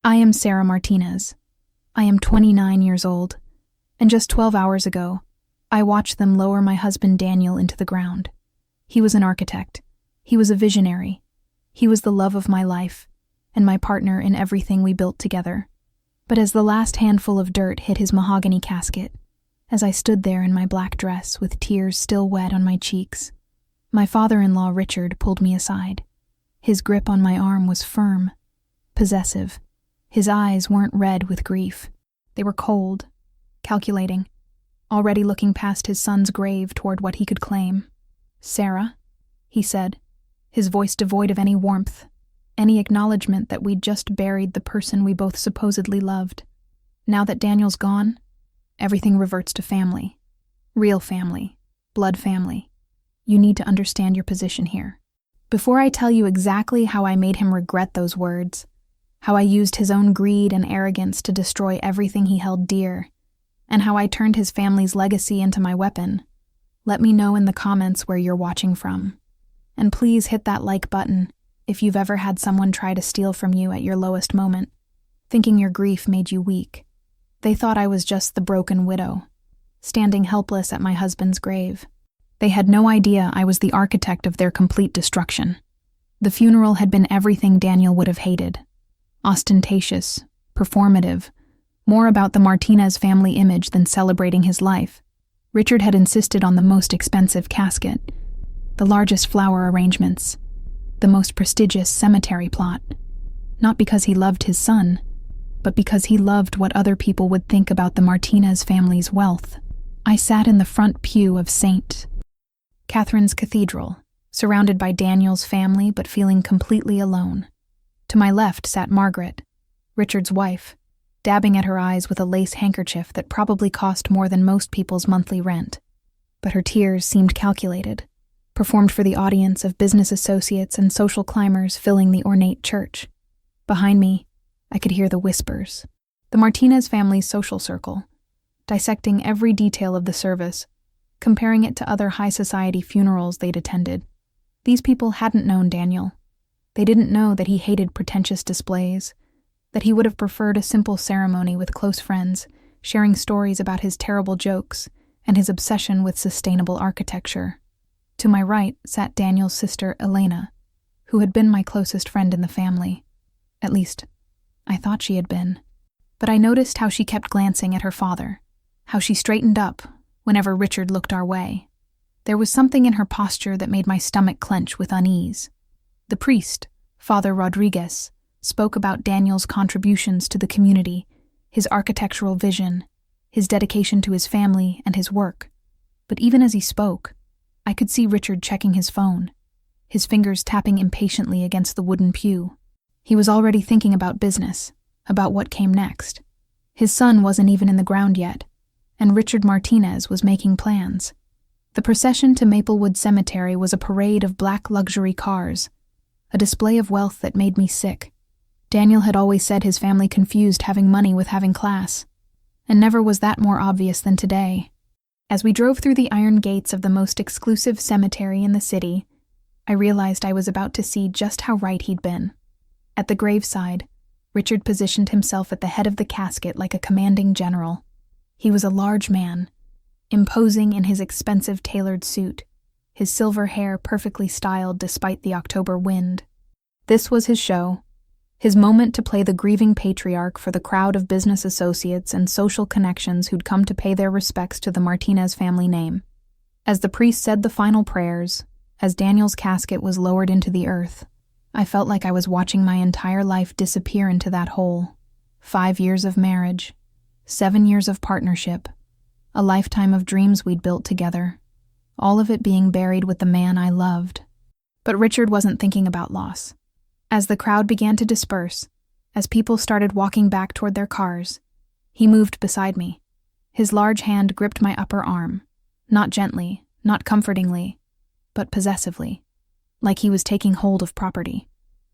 I am Sarah Martinez. I am 29 years old, and just 12 hours ago, I watched them lower my husband Daniel into the ground. He was an architect. He was a visionary. He was the love of my life, and my partner in everything we built together. But as the last handful of dirt hit his mahogany casket, as I stood there in my black dress with tears still wet on my cheeks, my father-in-law Richard pulled me aside. His grip on my arm was firm, possessive. His eyes weren't red with grief. They were cold, calculating, already looking past his son's grave toward what he could claim. "Sarah," he said, his voice devoid of any warmth, any acknowledgement that we'd just buried the person we both supposedly loved. "Now that Daniel's gone, everything reverts to family. Real family. Blood family. You need to understand your position here. Before I tell you exactly how I made him regret those words, how I used his own greed and arrogance to destroy everything he held dear, and how I turned his family's legacy into my weapon, let me know in the comments where you're watching from. And please hit that like button if you've ever had someone try to steal from you at your lowest moment, thinking your grief made you weak. They thought I was just the broken widow, standing helpless at my husband's grave. They had no idea I was the architect of their complete destruction. The funeral had been everything Daniel would have hated. Ostentatious, performative, more about the Martinez family image than celebrating his life. Richard had insisted on the most expensive casket, the largest flower arrangements, the most prestigious cemetery plot. Not because he loved his son, but because he loved what other people would think about the Martinez family's wealth. I sat in the front pew of St. Catherine's Cathedral, surrounded by Daniel's family but feeling completely alone. To my left sat Margaret, Richard's wife, dabbing at her eyes with a lace handkerchief that probably cost more than most people's monthly rent. But her tears seemed calculated, performed for the audience of business associates and social climbers filling the ornate church. Behind me, I could hear the whispers. The Martinez family's social circle, dissecting every detail of the service, comparing it to other high society funerals they'd attended. These people hadn't known Daniel. They didn't know that he hated pretentious displays, that he would have preferred a simple ceremony with close friends, sharing stories about his terrible jokes and his obsession with sustainable architecture. To my right sat Daniel's sister, Elena, who had been my closest friend in the family. At least, I thought she had been. But I noticed how she kept glancing at her father, how she straightened up whenever Richard looked our way. There was something in her posture that made my stomach clench with unease. The priest, Father Rodriguez, spoke about Daniel's contributions to the community, his architectural vision, his dedication to his family and his work. But even as he spoke, I could see Richard checking his phone, his fingers tapping impatiently against the wooden pew. He was already thinking about business, about what came next. His son wasn't even in the ground yet, and Richard Martinez was making plans. The procession to Maplewood Cemetery was a parade of black luxury cars, a display of wealth that made me sick. Daniel had always said his family confused having money with having class, and never was that more obvious than today. As we drove through the iron gates of the most exclusive cemetery in the city, I realized I was about to see just how right he'd been. At the graveside, Richard positioned himself at the head of the casket like a commanding general. He was a large man, imposing in his expensive tailored suit, his silver hair perfectly styled despite the October wind. This was his show, his moment to play the grieving patriarch for the crowd of business associates and social connections who'd come to pay their respects to the Martinez family name. As the priest said the final prayers, as Daniel's casket was lowered into the earth, I felt like I was watching my entire life disappear into that hole. 5 years of marriage, 7 years of partnership, a lifetime of dreams we'd built together, all of it being buried with the man I loved. But Richard wasn't thinking about loss. As the crowd began to disperse, as people started walking back toward their cars, he moved beside me. His large hand gripped my upper arm, not gently, not comfortingly, but possessively, like he was taking hold of property.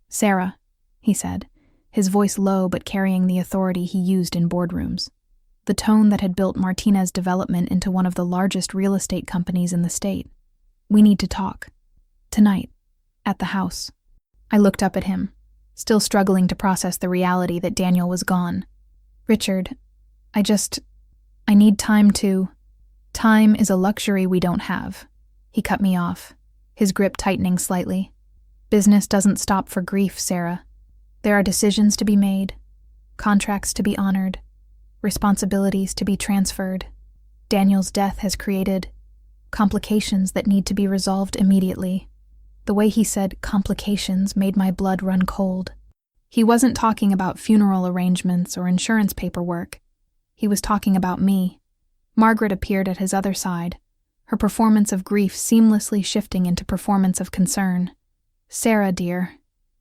"Sarah," he said, his voice low but carrying the authority he used in boardrooms, the tone that had built Martinez Development into one of the largest real estate companies in the state. "We need to talk. Tonight. At the house." I looked up at him, still struggling to process the reality that Daniel was gone. "Richard, I need time to—" "Time is a luxury we don't have." He cut me off, his grip tightening slightly. "Business doesn't stop for grief, Sarah. There are decisions to be made, contracts to be honored, responsibilities to be transferred. Daniel's death has created complications that need to be resolved immediately." The way he said complications made my blood run cold. He wasn't talking about funeral arrangements or insurance paperwork. He was talking about me. Margaret appeared at his other side, her performance of grief seamlessly shifting into performance of concern. "Sarah, dear,"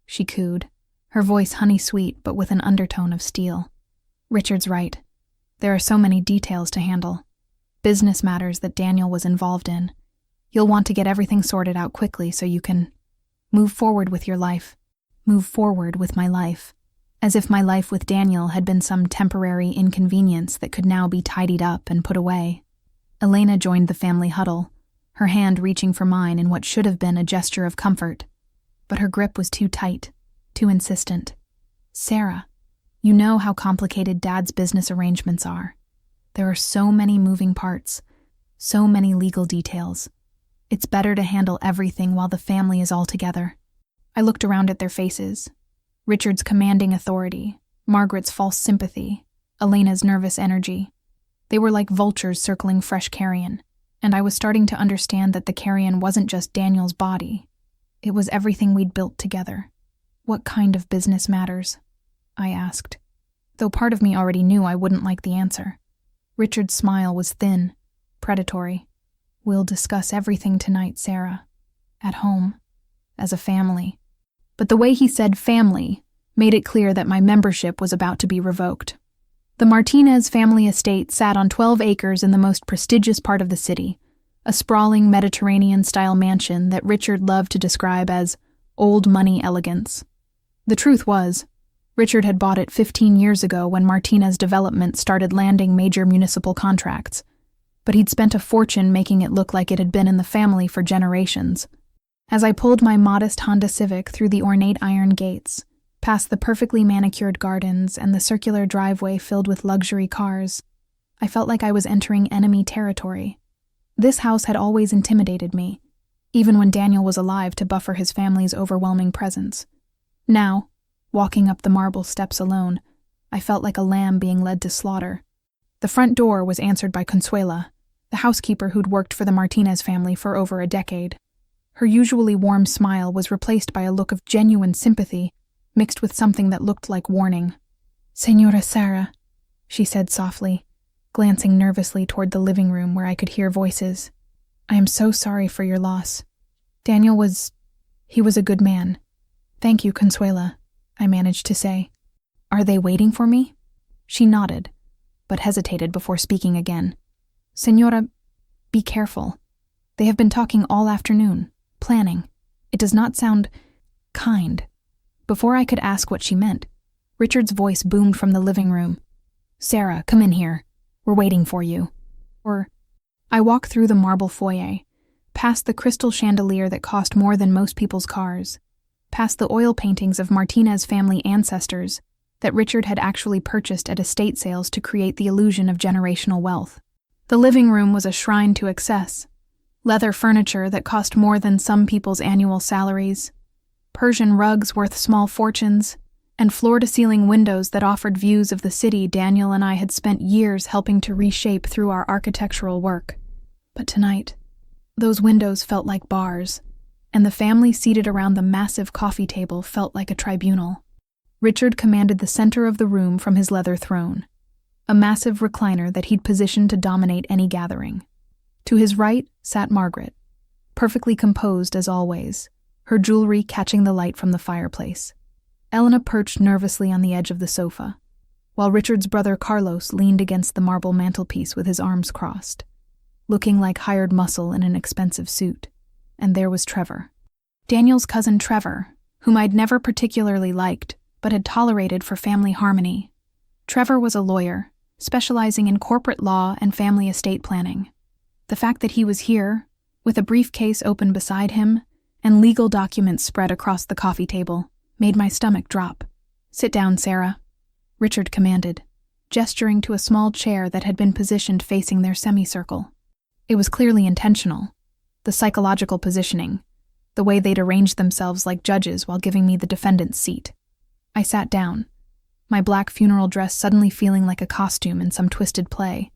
she cooed, her voice honey-sweet but with an undertone of steel. "Richard's right. There are so many details to handle. Business matters that Daniel was involved in. You'll want to get everything sorted out quickly so you can move forward with your life. Move forward with my life." As if my life with Daniel had been some temporary inconvenience that could now be tidied up and put away. Elena joined the family huddle, her hand reaching for mine in what should have been a gesture of comfort. But her grip was too tight, too insistent. "Sarah, you know how complicated Dad's business arrangements are. There are so many moving parts, so many legal details. It's better to handle everything while the family is all together." I looked around at their faces. Richard's commanding authority, Margaret's false sympathy, Elena's nervous energy. They were like vultures circling fresh carrion, and I was starting to understand that the carrion wasn't just Daniel's body. It was everything we'd built together. "What kind of business matters?" I asked, though part of me already knew I wouldn't like the answer. Richard's smile was thin, predatory. "We'll discuss everything tonight, Sarah. At home. As a family." But the way he said family made it clear that my membership was about to be revoked. The Martinez family estate sat on 12 acres in the most prestigious part of the city, a sprawling Mediterranean-style mansion that Richard loved to describe as old money elegance. The truth was, Richard had bought it 15 years ago when Martinez Development started landing major municipal contracts, but he'd spent a fortune making it look like it had been in the family for generations. As I pulled my modest Honda Civic through the ornate iron gates, past the perfectly manicured gardens and the circular driveway filled with luxury cars, I felt like I was entering enemy territory. This house had always intimidated me, even when Daniel was alive to buffer his family's overwhelming presence. Now, walking up the marble steps alone, I felt like a lamb being led to slaughter. The front door was answered by Consuela, the housekeeper who'd worked for the Martinez family for over a decade. Her usually warm smile was replaced by a look of genuine sympathy, mixed with something that looked like warning. "Señora Sarah," she said softly, glancing nervously toward the living room where I could hear voices. "I am so sorry for your loss. Daniel he was a good man." "Thank you, Consuela," I managed to say. "Are they waiting for me?" She nodded, but hesitated before speaking again. "Señora, be careful. They have been talking all afternoon. Planning. It does not sound kind." Before I could ask what she meant, Richard's voice boomed from the living room. "Sarah, come in here. We're waiting for you." I walked through the marble foyer, past the crystal chandelier that cost more than most people's cars, past the oil paintings of Martinez family ancestors that Richard had actually purchased at estate sales to create the illusion of generational wealth. The living room was a shrine to excess. Leather furniture that cost more than some people's annual salaries, Persian rugs worth small fortunes, and floor-to-ceiling windows that offered views of the city Daniel and I had spent years helping to reshape through our architectural work. But tonight, those windows felt like bars, and the family seated around the massive coffee table felt like a tribunal. Richard commanded the center of the room from his leather throne, a massive recliner that he'd positioned to dominate any gathering. To his right sat Margaret, perfectly composed as always, her jewelry catching the light from the fireplace. Elena perched nervously on the edge of the sofa, while Richard's brother Carlos leaned against the marble mantelpiece with his arms crossed, looking like hired muscle in an expensive suit. And there was Trevor. Daniel's cousin Trevor, whom I'd never particularly liked, but had tolerated for family harmony. Trevor was a lawyer, specializing in corporate law and family estate planning. The fact that he was here, with a briefcase open beside him, and legal documents spread across the coffee table, made my stomach drop. "Sit down, Sarah," Richard commanded, gesturing to a small chair that had been positioned facing their semicircle. It was clearly intentional. The psychological positioning, the way they'd arranged themselves like judges while giving me the defendant's seat. I sat down, my black funeral dress suddenly feeling like a costume in some twisted play.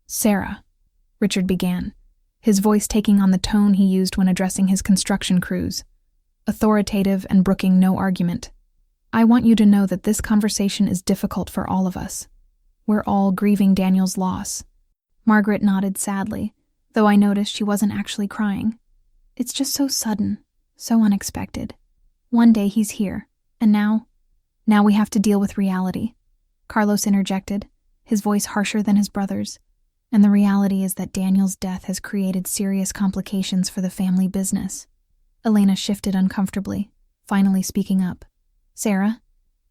"Sarah," Richard began, his voice taking on the tone he used when addressing his construction crews, authoritative and brooking no argument. "I want you to know that this conversation is difficult for all of us. We're all grieving Daniel's loss." Margaret nodded sadly, though I noticed she wasn't actually crying. "It's just so sudden, so unexpected. One day he's here, and now we have to deal with reality," Carlos interjected, his voice harsher than his brother's. "And the reality is that Daniel's death has created serious complications for the family business." Elena shifted uncomfortably, finally speaking up. "Sarah,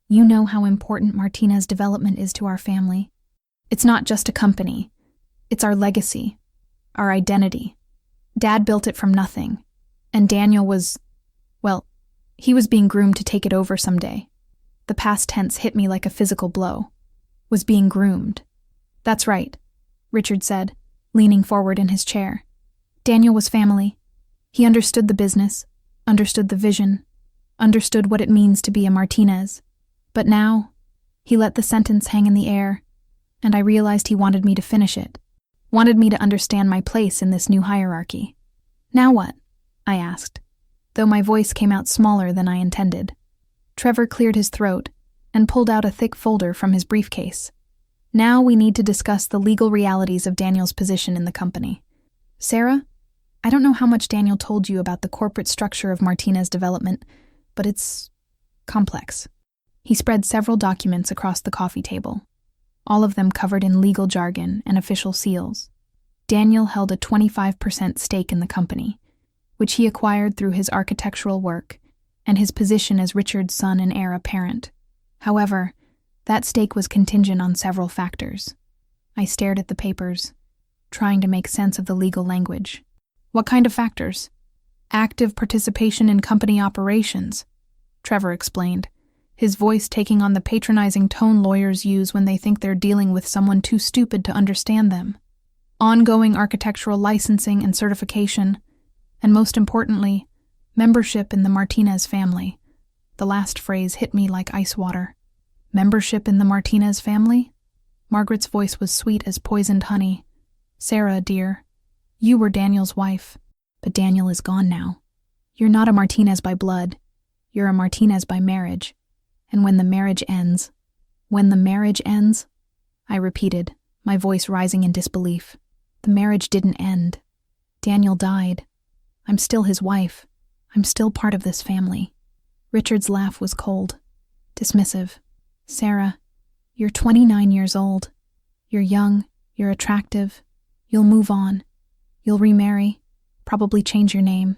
you know how important Martinez Development is to our family. It's not just a company. It's our legacy, our identity. Dad built it from nothing, and Daniel was, well, he was being groomed to take it over someday." The past tense hit me like a physical blow. Was being groomed. "That's right," Richard said, leaning forward in his chair. "Daniel was family. He understood the business, understood the vision, understood what it means to be a Martinez. But now, he let the sentence hang in the air, and I realized he wanted me to finish it, wanted me to understand my place in this new hierarchy." "Now what?" I asked, though my voice came out smaller than I intended. Trevor cleared his throat and pulled out a thick folder from his briefcase. "Now we need to discuss the legal realities of Daniel's position in the company. Sarah, I don't know how much Daniel told you about the corporate structure of Martinez Development, but it's complex." He spread several documents across the coffee table, all of them covered in legal jargon and official seals. Daniel held a 25% stake in the company, which he acquired through his architectural work and his position as Richard's son and heir apparent. However, that stake was contingent on several factors. I stared at the papers, trying to make sense of the legal language. "What kind of factors?" "Active participation in company operations," Trevor explained, his voice taking on the patronizing tone lawyers use when they think they're dealing with someone too stupid to understand them. "Ongoing architectural licensing and certification, and most importantly, membership in the Martinez family." The last phrase hit me like ice water. "Membership in the Martinez family?" Margaret's voice was sweet as poisoned honey. "Sarah, dear, you were Daniel's wife, but Daniel is gone now. You're not a Martinez by blood. You're a Martinez by marriage. And when the marriage ends," I repeated, my voice rising in disbelief. "The marriage didn't end. Daniel died. I'm still his wife. I'm still part of this family." Richard's laugh was cold, dismissive. "Sarah, you're 29 years old. You're young, you're attractive. You'll move on. You'll remarry, probably change your name,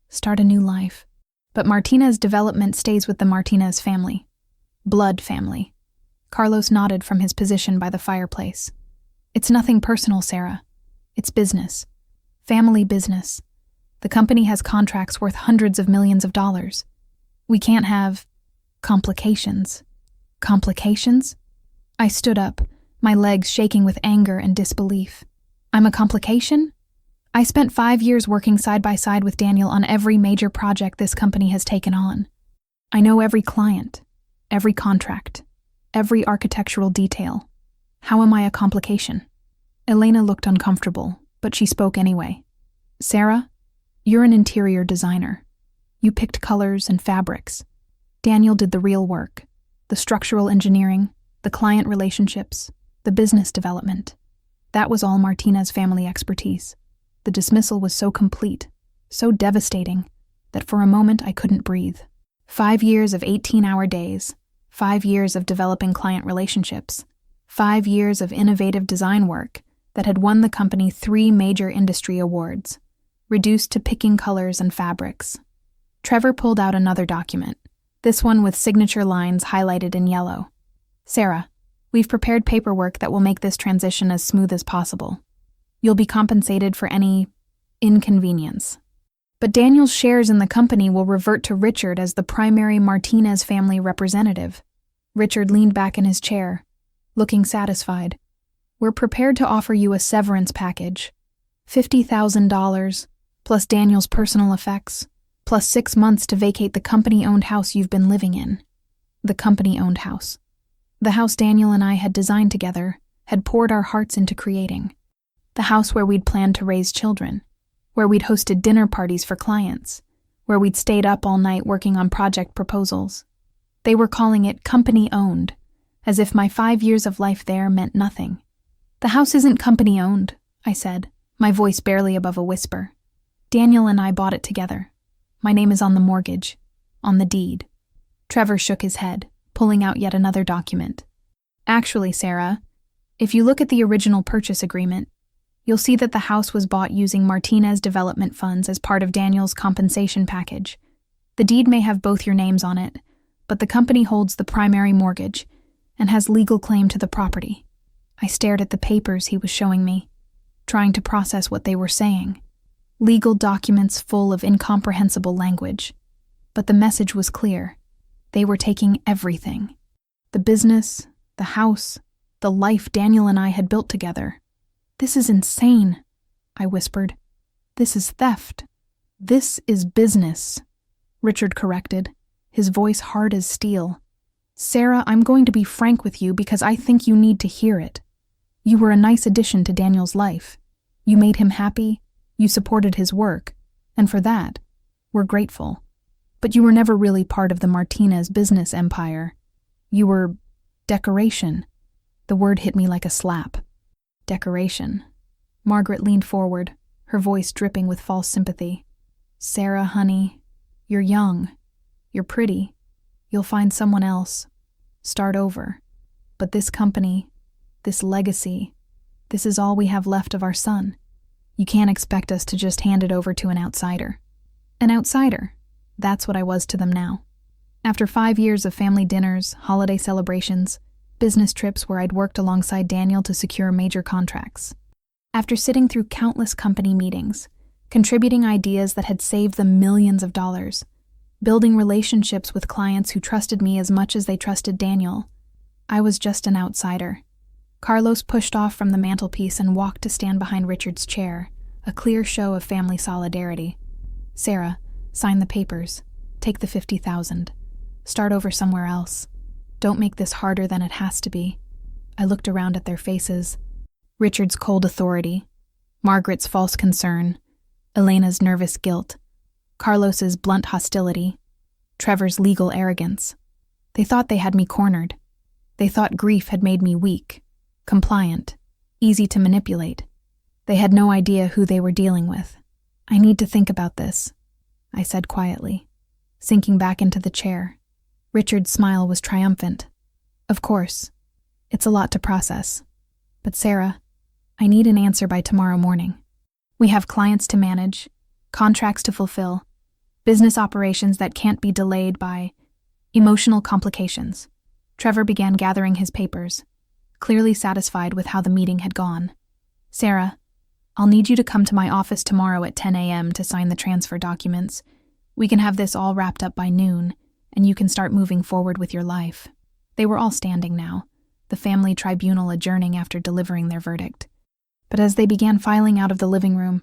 start a new life. But Martinez Development stays with the Martinez family. Blood family." Carlos nodded from his position by the fireplace. "It's nothing personal, Sarah. It's business. Family business. The company has contracts worth hundreds of millions of dollars. We can't have complications." "Complications?" I stood up, my legs shaking with anger and disbelief. "I'm a complication? I spent 5 years working side by side with Daniel on every major project this company has taken on. I know every client, every contract, every architectural detail. How am I a complication?" Elena looked uncomfortable, but she spoke anyway. "Sarah, you're an interior designer. You picked colors and fabrics. Daniel did the real work, the structural engineering, the client relationships, the business development. That was all Martinez family expertise." The dismissal was so complete, so devastating, that for a moment I couldn't breathe. 5 years of 18-hour days, 5 years of developing client relationships, 5 years of innovative design work that had won the company 3 major industry awards, reduced to picking colors and fabrics. Trevor pulled out another document, this one with signature lines highlighted in yellow. "Sarah, we've prepared paperwork that will make this transition as smooth as possible. You'll be compensated for any inconvenience. But Daniel's shares in the company will revert to Richard as the primary Martinez family representative. Richard leaned back in his chair, looking satisfied. We're prepared to offer you a severance package. $50,000, plus Daniel's personal effects, plus 6 months to vacate the company-owned house you've been living in. The company-owned house. The house Daniel and I had designed together, had poured our hearts into creating. The house where we'd planned to raise children, where we'd hosted dinner parties for clients, where we'd stayed up all night working on project proposals. They were calling it company-owned, as if my 5 years of life there meant nothing. The house isn't company-owned, I said, my voice barely above a whisper. Daniel and I bought it together. My name is on the mortgage, on the deed. Trevor shook his head, pulling out yet another document. Actually, Sarah, if you look at the original purchase agreement, you'll see that the house was bought using Martinez development funds as part of Daniel's compensation package. The deed may have both your names on it, but the company holds the primary mortgage and has legal claim to the property. I stared at the papers he was showing me, trying to process what they were saying. Legal documents full of incomprehensible language. But the message was clear. They were taking everything. The business, the house, the life Daniel and I had built together. This is insane, I whispered. This is theft. This is business, Richard corrected, his voice hard as steel. Sarah, I'm going to be frank with you because I think you need to hear it. You were a nice addition to Daniel's life. You made him happy, you supported his work, and for that, we're grateful. But you were never really part of the Martinez business empire. You were decoration. The word hit me like a slap. Decoration. Margaret leaned forward, her voice dripping with false sympathy. Sarah, honey, you're young. You're pretty. You'll find someone else. Start over. But this company, this legacy, this is all we have left of our son. You can't expect us to just hand it over to an outsider. An outsider. That's what I was to them now. After 5 years of family dinners, holiday celebrations, business trips where I'd worked alongside Daniel to secure major contracts. After sitting through countless company meetings, contributing ideas that had saved them millions of dollars, building relationships with clients who trusted me as much as they trusted Daniel, I was just an outsider. Carlos pushed off from the mantelpiece and walked to stand behind Richard's chair, a clear show of family solidarity. Sarah, sign the papers. Take the $50,000. Start over somewhere else. Don't make this harder than it has to be. I looked around at their faces. Richard's cold authority, Margaret's false concern, Elena's nervous guilt, Carlos's blunt hostility, Trevor's legal arrogance. They thought they had me cornered. They thought grief had made me weak, compliant, easy to manipulate. They had no idea who they were dealing with. I need to think about this, I said quietly, sinking back into the chair. Richard's smile was triumphant. Of course. It's a lot to process. But Sarah, I need an answer by tomorrow morning. We have clients to manage, contracts to fulfill, business operations that can't be delayed by emotional complications. Trevor began gathering his papers, clearly satisfied with how the meeting had gone. Sarah, I'll need you to come to my office tomorrow at 10 a.m. to sign the transfer documents. We can have this all wrapped up by noon, and you can start moving forward with your life. They were all standing now, the family tribunal adjourning after delivering their verdict. But as they began filing out of the living room,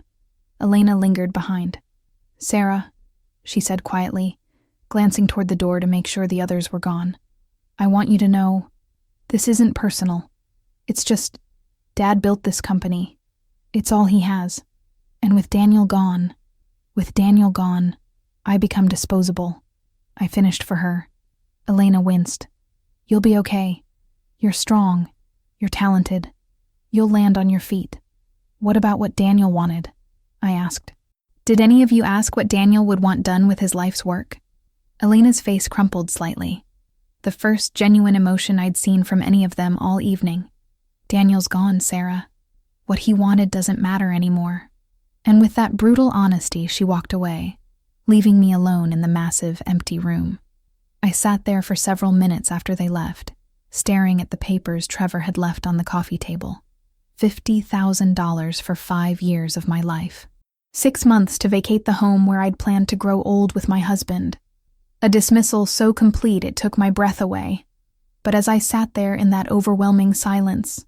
Elena lingered behind. Sarah, she said quietly, glancing toward the door to make sure the others were gone. I want you to know, this isn't personal. It's just, Dad built this company. It's all he has. And with Daniel gone, I become disposable. I finished for her. Elena winced. You'll be okay. You're strong. You're talented. You'll land on your feet. What about what Daniel wanted? I asked. Did any of you ask what Daniel would want done with his life's work? Elena's face crumpled slightly. The first genuine emotion I'd seen from any of them all evening. Daniel's gone, Sarah. What he wanted doesn't matter anymore. And with that brutal honesty, she walked away, leaving me alone in the massive, empty room. I sat there for several minutes after they left, staring at the papers Trevor had left on the coffee table. $50,000 for 5 years of my life. 6 months to vacate the home where I'd planned to grow old with my husband. A dismissal so complete it took my breath away. But as I sat there in that overwhelming silence,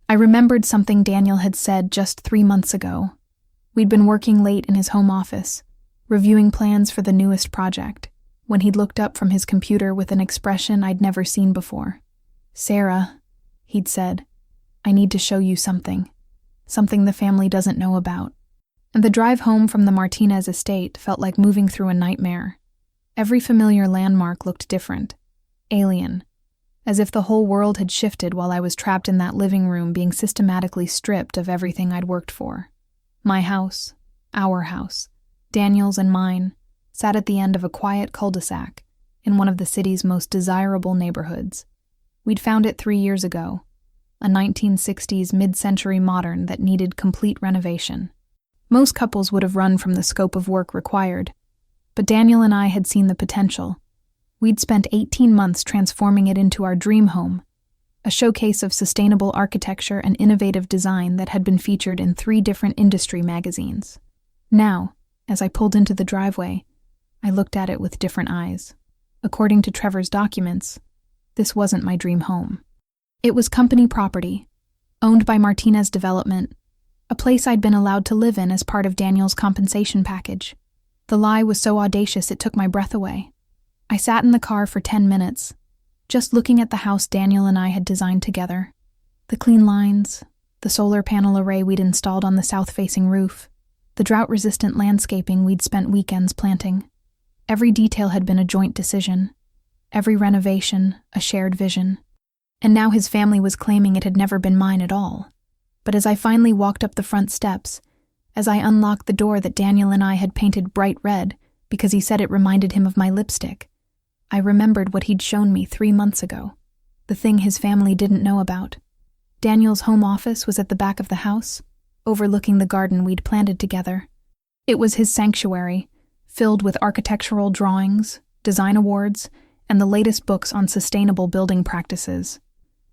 I remembered something Daniel had said just 3 months ago. We'd been working late in his home office, reviewing plans for the newest project, when he'd looked up from his computer with an expression I'd never seen before. "Sarah," he'd said, "I need to show you something. Something the family doesn't know about." And the drive home from the Martinez estate felt like moving through a nightmare. Every familiar landmark looked different, alien, as if the whole world had shifted while I was trapped in that living room being systematically stripped of everything I'd worked for. My house, our house, Daniel's and mine, sat at the end of a quiet cul-de-sac in one of the city's most desirable neighborhoods. We'd found it 3 years ago, a 1960s mid-century modern that needed complete renovation. Most couples would have run from the scope of work required, but Daniel and I had seen the potential. We'd spent 18 months transforming it into our dream home, a showcase of sustainable architecture and innovative design that had been featured in 3 different industry magazines. Now, as I pulled into the driveway, I looked at it with different eyes. According to Trevor's documents, this wasn't my dream home. It was company property, owned by Martinez Development, a place I'd been allowed to live in as part of Daniel's compensation package. The lie was so audacious it took my breath away. I sat in the car for 10 minutes, just looking at the house Daniel and I had designed together. The clean lines, the solar panel array we'd installed on the south-facing roof, the drought-resistant landscaping we'd spent weekends planting. Every detail had been a joint decision, every renovation a shared vision. And now his family was claiming it had never been mine at all. But as I finally walked up the front steps, as I unlocked the door that Daniel and I had painted bright red because he said it reminded him of my lipstick, I remembered what he'd shown me 3 months ago, the thing his family didn't know about. Daniel's home office was at the back of the house, overlooking the garden we'd planted together. It was his sanctuary, filled with architectural drawings, design awards, and the latest books on sustainable building practices.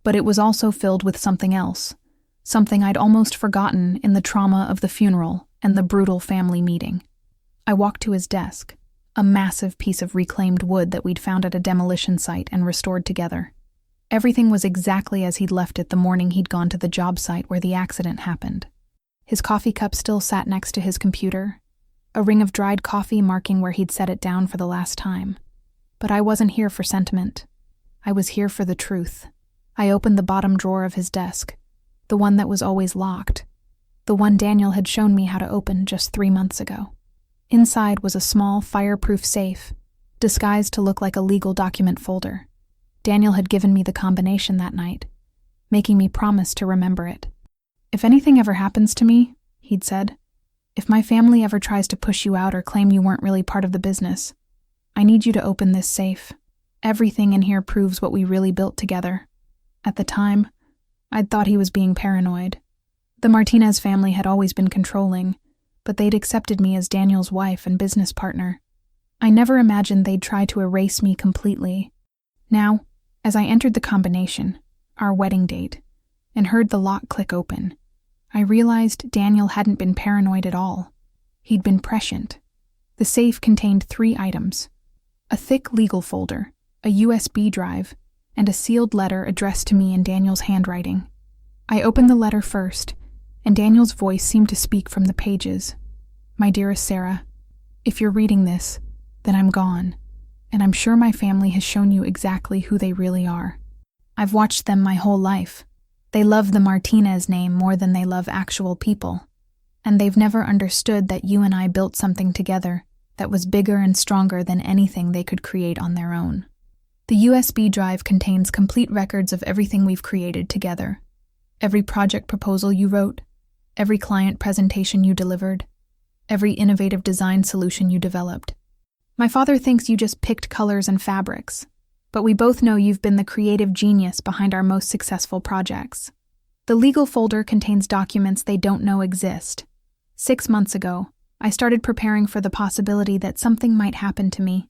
But it was also filled with something else, something I'd almost forgotten in the trauma of the funeral and the brutal family meeting. I walked to his desk, a massive piece of reclaimed wood that we'd found at a demolition site and restored together. Everything was exactly as he'd left it the morning he'd gone to the job site where the accident happened. His coffee cup still sat next to his computer, a ring of dried coffee marking where he'd set it down for the last time. But I wasn't here for sentiment. I was here for the truth. I opened the bottom drawer of his desk, the one that was always locked, the one Daniel had shown me how to open just 3 months ago. Inside was a small, fireproof safe, disguised to look like a legal document folder. Daniel had given me the combination that night, making me promise to remember it. "If anything ever happens to me," he'd said, "if my family ever tries to push you out or claim you weren't really part of the business, I need you to open this safe. Everything in here proves what we really built together." At the time, I'd thought he was being paranoid. The Martinez family had always been controlling, but they'd accepted me as Daniel's wife and business partner. I never imagined they'd try to erase me completely. Now, as I entered the combination, our wedding date, and heard the lock click open, I realized Daniel hadn't been paranoid at all. He'd been prescient. The safe contained 3 items: a thick legal folder, a USB drive, and a sealed letter addressed to me in Daniel's handwriting. I opened the letter first, and Daniel's voice seemed to speak from the pages. "My dearest Sarah, if you're reading this, then I'm gone, and I'm sure my family has shown you exactly who they really are. I've watched them my whole life. They love the Martinez name more than they love actual people, and they've never understood that you and I built something together that was bigger and stronger than anything they could create on their own. The USB drive contains complete records of everything we've created together. Every project proposal you wrote, every client presentation you delivered, every innovative design solution you developed. My father thinks you just picked colors and fabrics, but we both know you've been the creative genius behind our most successful projects. The legal folder contains documents they don't know exist. 6 months ago, I started preparing for the possibility that something might happen to me,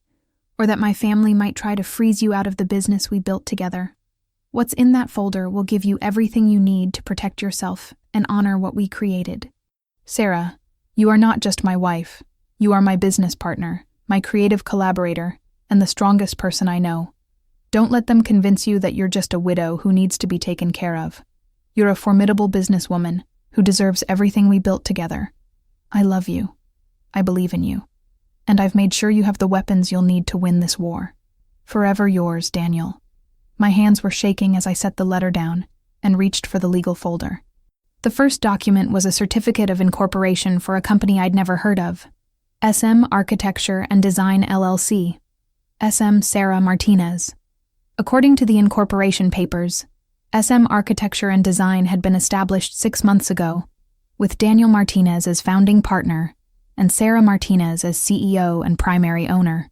or that my family might try to freeze you out of the business we built together. What's in that folder will give you everything you need to protect yourself and honor what we created. Sarah, You are not just my wife. You are my business partner, my creative collaborator, and the strongest person I know. Don't let them convince you that you're just a widow who needs to be taken care of. You're a formidable businesswoman who deserves everything we built together. I love you. I believe in you. And I've made sure you have the weapons you'll need to win this war. Forever yours, Daniel. My hands were shaking as I set the letter down and reached for the legal folder. The first document was a certificate of incorporation for a company I'd never heard of. SM Architecture and Design LLC. SM Sarah Martinez. According to the incorporation papers, SM Architecture and Design had been established 6 months ago, with Daniel Martinez as founding partner and Sarah Martinez as CEO and primary owner.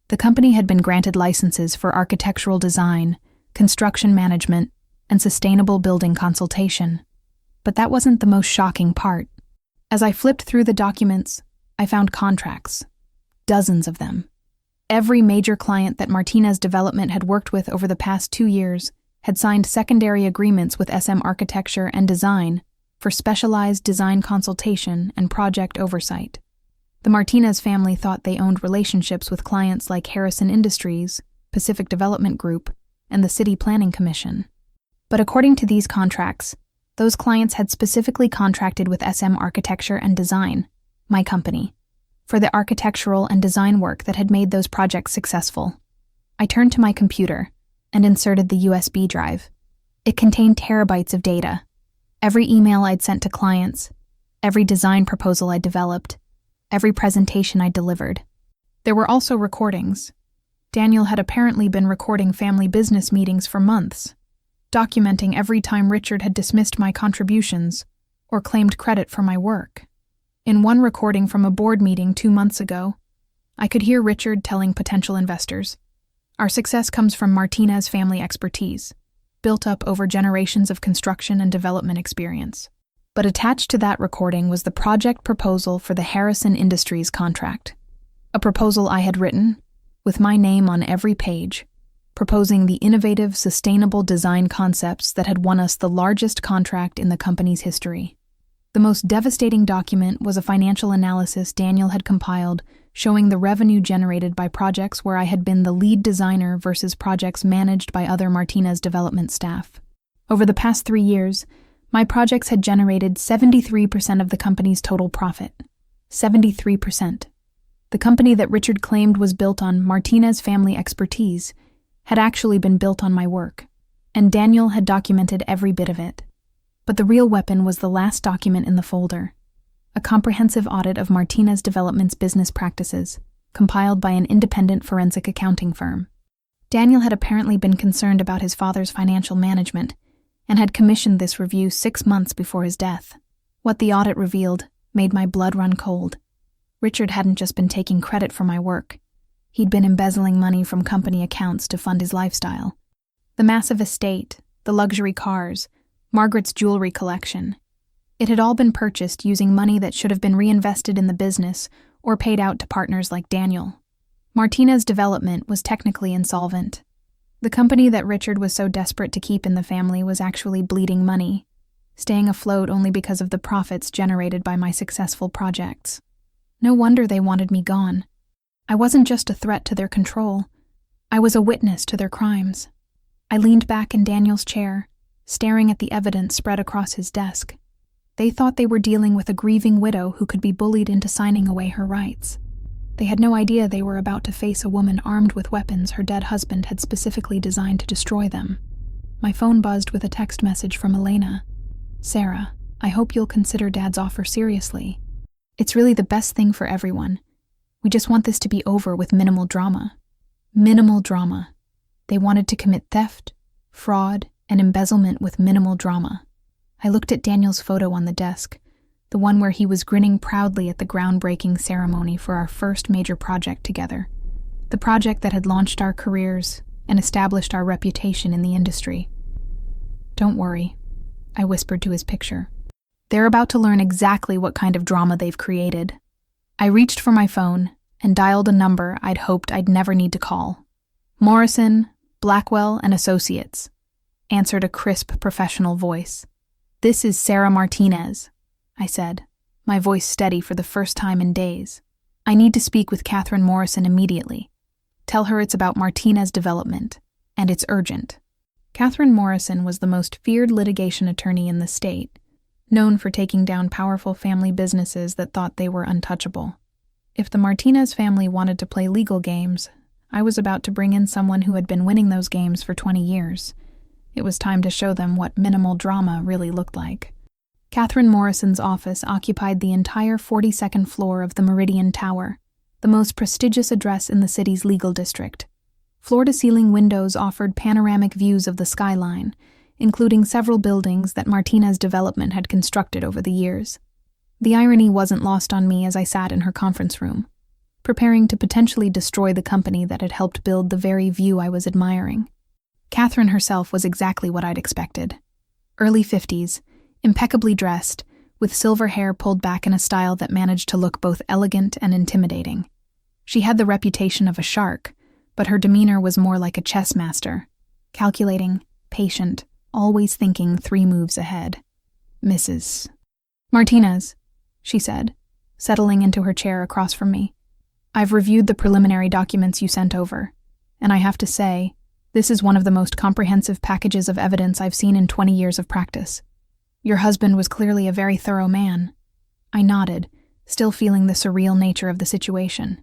The company had been granted licenses for architectural design, construction management, and sustainable building consultation. But that wasn't the most shocking part. As I flipped through the documents, I found contracts. Dozens of them. Every major client that Martinez Development had worked with over the past 2 years had signed secondary agreements with SM Architecture and Design for specialized design consultation and project oversight. The Martinez family thought they owned relationships with clients like Harrison Industries, Pacific Development Group, and the City Planning Commission. But according to these contracts, those clients had specifically contracted with SM Architecture and Design, my company, for the architectural and design work that had made those projects successful. I turned to my computer and inserted the USB drive. It contained terabytes of data. Every email I'd sent to clients, every design proposal I'd developed, every presentation I delivered. There were also recordings. Daniel had apparently been recording family business meetings for months, documenting every time Richard had dismissed my contributions or claimed credit for my work. In one recording from a board meeting 2 months ago, I could hear Richard telling potential investors, "Our success comes from Martinez family expertise, built up over generations of construction and development experience." But attached to that recording was the project proposal for the Harrison Industries contract, a proposal I had written, with my name on every page, proposing the innovative, sustainable design concepts that had won us the largest contract in the company's history. The most devastating document was a financial analysis Daniel had compiled showing the revenue generated by projects where I had been the lead designer versus projects managed by other Martinez Development staff. Over the past 3 years, my projects had generated 73% of the company's total profit. 73%. The company that Richard claimed was built on Martinez family expertise had actually been built on my work, and Daniel had documented every bit of it. But the real weapon was the last document in the folder, a comprehensive audit of Martinez Development's business practices, compiled by an independent forensic accounting firm. Daniel had apparently been concerned about his father's financial management and had commissioned this review 6 months before his death. What the audit revealed made my blood run cold. Richard hadn't just been taking credit for my work. He'd been embezzling money from company accounts to fund his lifestyle. The massive estate, the luxury cars, Margaret's jewelry collection. It had all been purchased using money that should have been reinvested in the business or paid out to partners like Daniel. Martinez Development was technically insolvent. The company that Richard was so desperate to keep in the family was actually bleeding money, staying afloat only because of the profits generated by my successful projects. No wonder they wanted me gone. I wasn't just a threat to their control. I was a witness to their crimes. I leaned back in Daniel's chair, staring at the evidence spread across his desk. They thought they were dealing with a grieving widow who could be bullied into signing away her rights. They had no idea they were about to face a woman armed with weapons her dead husband had specifically designed to destroy them. My phone buzzed with a text message from Elena. "Sarah, I hope you'll consider Dad's offer seriously. It's really the best thing for everyone. We just want this to be over with minimal drama." Minimal drama. They wanted to commit theft, fraud, and embezzlement with minimal drama. I looked at Daniel's photo on the desk, the one where he was grinning proudly at the groundbreaking ceremony for our first major project together, the project that had launched our careers and established our reputation in the industry. "Don't worry," I whispered to his picture. "They're about to learn exactly what kind of drama they've created." I reached for my phone and dialed a number I'd hoped I'd never need to call. "Morrison, Blackwell and Associates," answered a crisp professional voice. "This is Sarah Martinez," I said, my voice steady for the first time in days. "I need to speak with Catherine Morrison immediately. Tell her it's about Martinez Development, and it's urgent." Catherine Morrison was the most feared litigation attorney in the state, known for taking down powerful family businesses that thought they were untouchable. If the Martinez family wanted to play legal games, I was about to bring in someone who had been winning those games for 20 years. It was time to show them what minimal drama really looked like. Catherine Morrison's office occupied the entire 42nd floor of the Meridian Tower, the most prestigious address in the city's legal district. Floor-to-ceiling windows offered panoramic views of the skyline, including several buildings that Martinez Development had constructed over the years. The irony wasn't lost on me as I sat in her conference room, preparing to potentially destroy the company that had helped build the very view I was admiring. Catherine herself was exactly what I'd expected. Early 50s, impeccably dressed, with silver hair pulled back in a style that managed to look both elegant and intimidating. She had the reputation of a shark, but her demeanor was more like a chess master, calculating, patient, always thinking 3 moves ahead. "Mrs. Martinez," she said, settling into her chair across from me. "I've reviewed the preliminary documents you sent over, and I have to say, this is one of the most comprehensive packages of evidence I've seen in 20 years of practice. Your husband was clearly a very thorough man." I nodded, still feeling the surreal nature of the situation.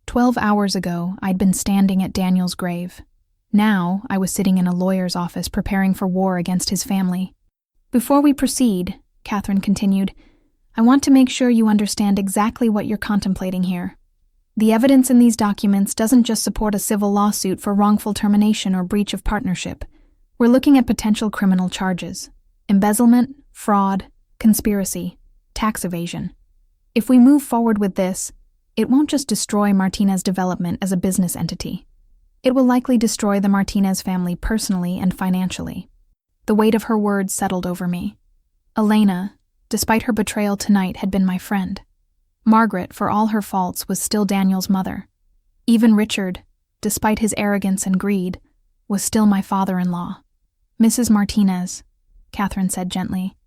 12 hours ago, I'd been standing at Daniel's grave. Now, I was sitting in a lawyer's office preparing for war against his family. "Before we proceed," Catherine continued, "I want to make sure you understand exactly what you're contemplating here. The evidence in these documents doesn't just support a civil lawsuit for wrongful termination or breach of partnership. We're looking at potential criminal charges: embezzlement, fraud, conspiracy, tax evasion. If we move forward with this, it won't just destroy Martinez Development as a business entity. It will likely destroy the Martinez family personally and financially." The weight of her words settled over me. Elena, despite her betrayal tonight, had been my friend. Margaret, for all her faults, was still Daniel's mother. Even Richard, despite his arrogance and greed, was still my father-in-law. "Mrs. Martinez," Catherine said gently,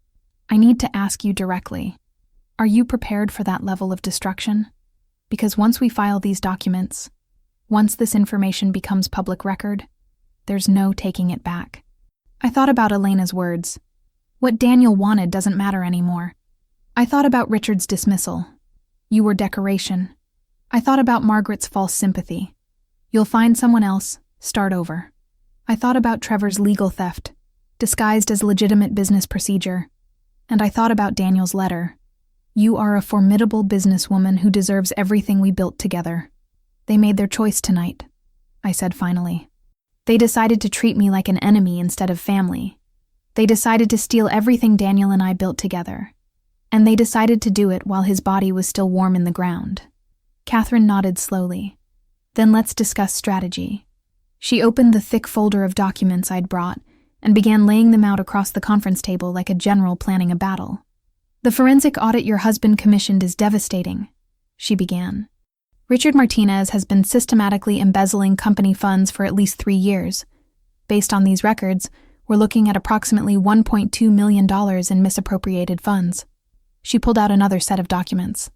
"I need to ask you directly. Are you prepared for that level of destruction? Because once we file these documents, once this information becomes public record, there's no taking it back." I thought about Elena's words. What Daniel wanted doesn't matter anymore. I thought about Richard's dismissal. "You were decoration." I thought about Margaret's false sympathy. "You'll find someone else, start over." I thought about Trevor's legal theft, disguised as legitimate business procedure. And I thought about Daniel's letter. "You are a formidable businesswoman who deserves everything we built together." "They made their choice tonight," I said finally. "They decided to treat me like an enemy instead of family. They decided to steal everything Daniel and I built together. And they decided to do it while his body was still warm in the ground." Catherine nodded slowly. "Then let's discuss strategy." She opened the thick folder of documents I'd brought and began laying them out across the conference table like a general planning a battle. "The forensic audit your husband commissioned is devastating," she began. "Richard Martinez has been systematically embezzling company funds for at least 3 years. Based on these records, we're looking at approximately $1.2 million in misappropriated funds." She pulled out another set of documents.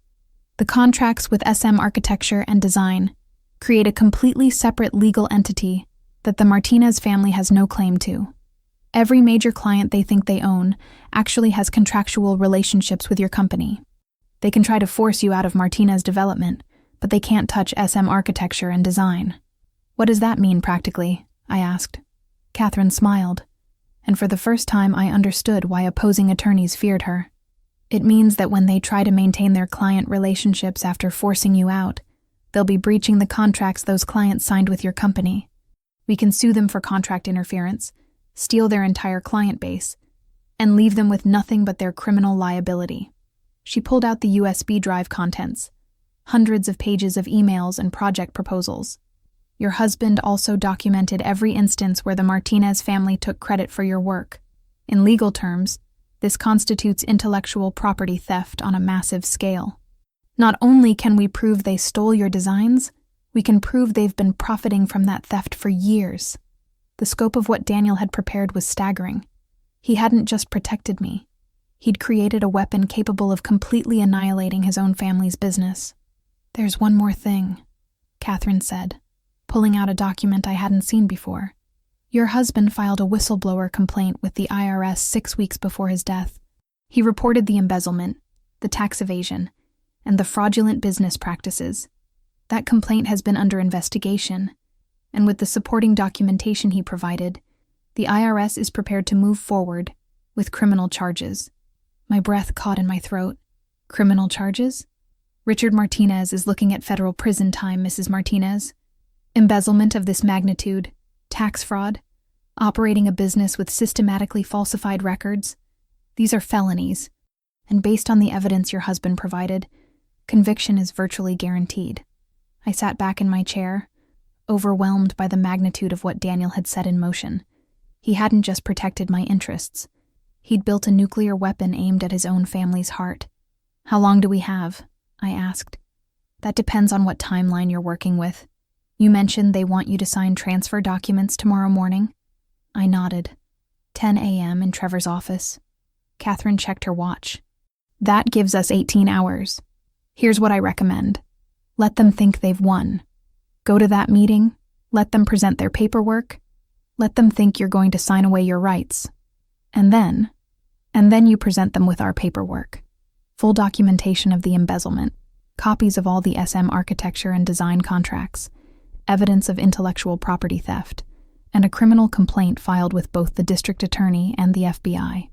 "The contracts with SM Architecture and Design create a completely separate legal entity that the Martinez family has no claim to. Every major client they think they own actually has contractual relationships with your company. They can try to force you out of Martinez Development, but they can't touch SM Architecture and Design." "What does that mean practically?" I asked. Catherine smiled, and for the first time I understood why opposing attorneys feared her. "It means that when they try to maintain their client relationships after forcing you out, they'll be breaching the contracts those clients signed with your company. We can sue them for contract interference, steal their entire client base, and leave them with nothing but their criminal liability." She pulled out the USB drive contents, hundreds of pages of emails and project proposals. "Your husband also documented every instance where the Martinez family took credit for your work. In legal terms, this constitutes intellectual property theft on a massive scale. Not only can we prove they stole your designs, we can prove they've been profiting from that theft for years." The scope of what Daniel had prepared was staggering. He hadn't just protected me. He'd created a weapon capable of completely annihilating his own family's business. "There's one more thing," Catherine said, pulling out a document I hadn't seen before. "Your husband filed a whistleblower complaint with the IRS 6 weeks before his death. He reported the embezzlement, the tax evasion, and the fraudulent business practices. That complaint has been under investigation, and with the supporting documentation he provided, the IRS is prepared to move forward with criminal charges." My breath caught in my throat. "Criminal charges? Richard Martinez is looking at federal prison time, Mrs. Martinez. Embezzlement of this magnitude, tax fraud, operating a business with systematically falsified records. These are felonies, and based on the evidence your husband provided, conviction is virtually guaranteed." I sat back in my chair, overwhelmed by the magnitude of what Daniel had set in motion. He hadn't just protected my interests. He'd built a nuclear weapon aimed at his own family's heart. "How long do we have?" I asked. "That depends on what timeline you're working with. You mentioned they want you to sign transfer documents tomorrow morning?" I nodded. 10 a.m. in Trevor's office. Catherine checked her watch. "That gives us 18 hours. Here's what I recommend. Let them think they've won. Go to that meeting, let them present their paperwork, let them think you're going to sign away your rights. And then you present them with our paperwork. Full documentation of the embezzlement, copies of all the SM architecture and design contracts, evidence of intellectual property theft, and a criminal complaint filed with both the district attorney and the FBI."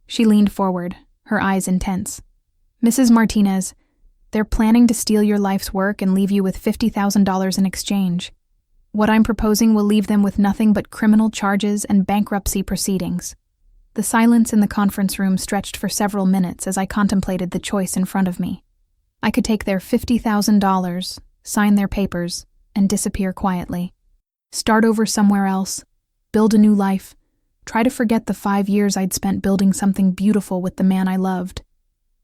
She leaned forward, her eyes intense. "Mrs. Martinez, they're planning to steal your life's work and leave you with $50,000 in exchange. What I'm proposing will leave them with nothing but criminal charges and bankruptcy proceedings." The silence in the conference room stretched for several minutes as I contemplated the choice in front of me. I could take their $50,000, sign their papers, and disappear quietly. Start over somewhere else, build a new life, try to forget the 5 years I'd spent building something beautiful with the man I loved.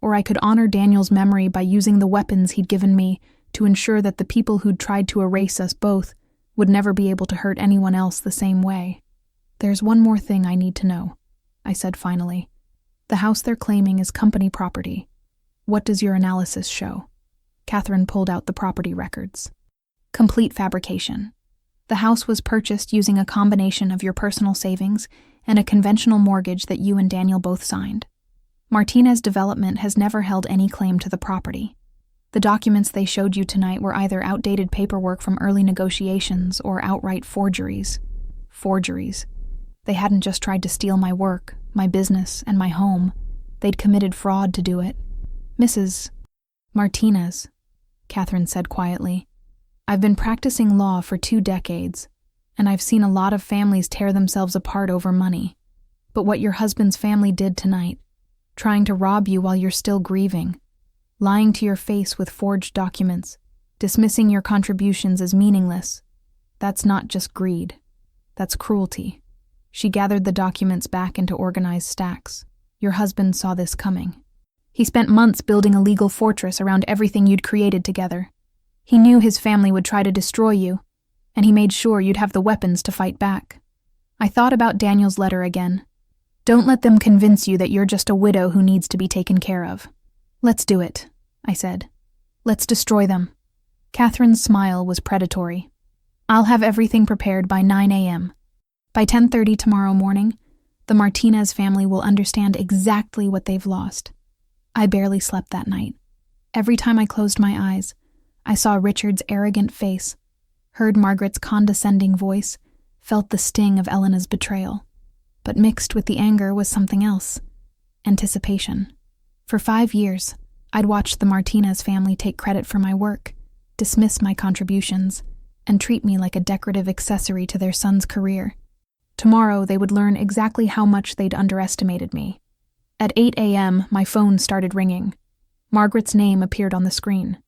Or I could honor Daniel's memory by using the weapons he'd given me to ensure that the people who'd tried to erase us both would never be able to hurt anyone else the same way. "There's one more thing I need to know," I said finally. "The house they're claiming is company property. What does your analysis show?" Catherine pulled out the property records. "Complete fabrication. The house was purchased using a combination of your personal savings and a conventional mortgage that you and Daniel both signed. Martinez Development has never held any claim to the property. The documents they showed you tonight were either outdated paperwork from early negotiations or outright forgeries. Forgeries. They hadn't just tried to steal my work, my business, and my home. They'd committed fraud to do it. "Mrs. Martinez," Catherine said quietly, "I've been practicing law for 2 decades, and I've seen a lot of families tear themselves apart over money. But what your husband's family did tonight, trying to rob you while you're still grieving, lying to your face with forged documents, dismissing your contributions as meaningless, that's not just greed. That's cruelty." She gathered the documents back into organized stacks. "Your husband saw this coming. He spent months building a legal fortress around everything you'd created together. He knew his family would try to destroy you, and he made sure you'd have the weapons to fight back. I thought about Daniel's letter again. Don't let them convince you that you're just a widow who needs to be taken care of. Let's do it," I said. "Let's destroy them." Catherine's smile was predatory. "I'll have everything prepared by 9 a.m. By 10:30 tomorrow morning, the Martinez family will understand exactly what they've lost." I barely slept that night. Every time I closed my eyes, I saw Richard's arrogant face, heard Margaret's condescending voice, felt the sting of Elena's betrayal. But mixed with the anger was something else. Anticipation. For 5 years, I'd watched the Martinez family take credit for my work, dismiss my contributions, and treat me like a decorative accessory to their son's career. Tomorrow they would learn exactly how much they'd underestimated me. At 8 a.m., my phone started ringing. Margaret's name appeared on the screen.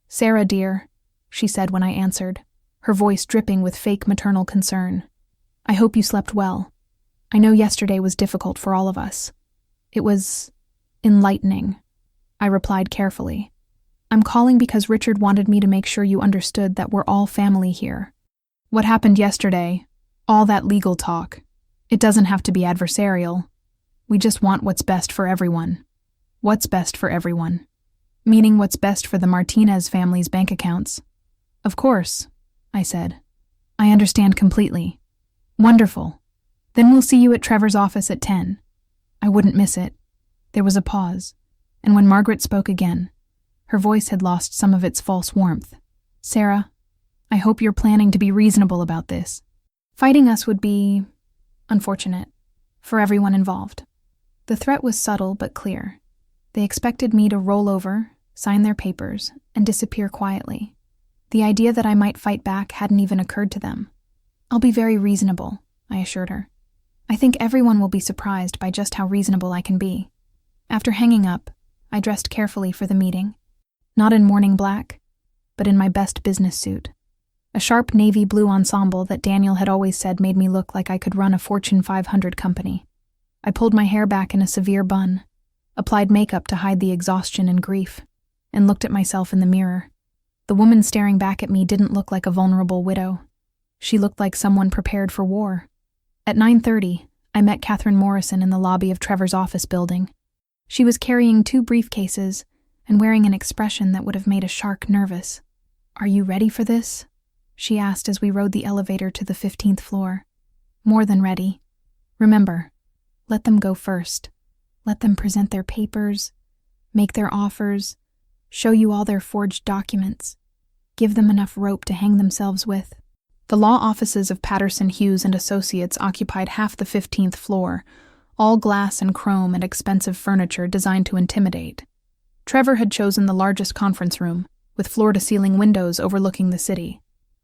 "Sarah, dear," she said when I answered, her voice dripping with fake maternal concern. "I hope you slept well. I know yesterday was difficult for all of us. It was enlightening," I replied carefully. "I'm calling because Richard wanted me to make sure you understood that we're all family here. What happened yesterday, all that legal talk, it doesn't have to be adversarial. We just want what's best for everyone. What's best for everyone? Meaning what's best for the Martinez family's bank accounts. Of course, I said. I understand completely. Wonderful. Then we'll see you at Trevor's office at 10. I wouldn't miss it. There was a pause, and when Margaret spoke again, her voice had lost some of its false warmth. Sarah, I hope you're planning to be reasonable about this. Fighting us would be unfortunate for everyone involved. The threat was subtle but clear. They expected me to roll over, sign their papers, and disappear quietly. The idea that I might fight back hadn't even occurred to them. I'll be very reasonable, I assured her. I think everyone will be surprised by just how reasonable I can be. After hanging up, I dressed carefully for the meeting. Not in morning black, but in my best business suit. A sharp navy blue ensemble that Daniel had always said made me look like I could run a Fortune 500 company. I pulled my hair back in a severe bun, applied makeup to hide the exhaustion and grief, and looked at myself in the mirror. The woman staring back at me didn't look like a vulnerable widow. She looked like someone prepared for war. At 9:30, I met Catherine Morrison in the lobby of Trevor's office building. She was carrying 2 briefcases and wearing an expression that would have made a shark nervous. "Are you ready for this?" she asked as we rode the elevator to the 15th floor. "More than ready. Remember, let them go first. Let them present their papers, make their offers, show you all their forged documents. Give them enough rope to hang themselves with." The law offices of Patterson Hughes and Associates occupied half the 15th floor, all glass and chrome and expensive furniture designed to intimidate. Trevor had chosen the largest conference room, with floor-to-ceiling windows overlooking the city.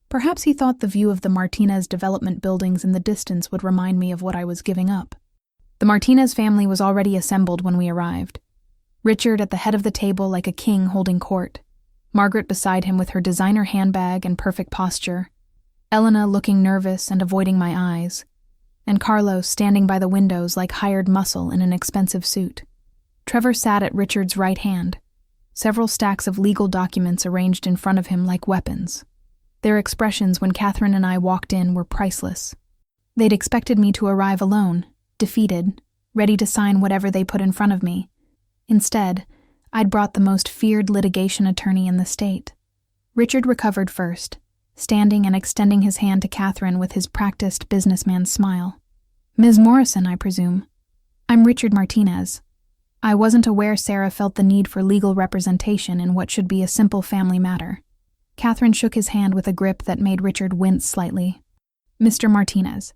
Perhaps he thought the view of the Martinez development buildings in the distance would remind me of what I was giving up. The Martinez family was already assembled when we arrived. Richard at the head of the table like a king holding court, Margaret beside him with her designer handbag and perfect posture, Elena looking nervous and avoiding my eyes, and Carlos standing by the windows like hired muscle in an expensive suit. Trevor sat at Richard's right hand, several stacks of legal documents arranged in front of him like weapons. Their expressions when Catherine and I walked in were priceless. They'd expected me to arrive alone, defeated, ready to sign whatever they put in front of me. Instead, I'd brought the most feared litigation attorney in the state. Richard recovered first, standing and extending his hand to Catherine with his practiced businessman's smile. "Ms. Morrison, I presume. I'm Richard Martinez. I wasn't aware Sarah felt the need for legal representation in what should be a simple family matter." Catherine shook his hand with a grip that made Richard wince slightly. "Mr. Martinez,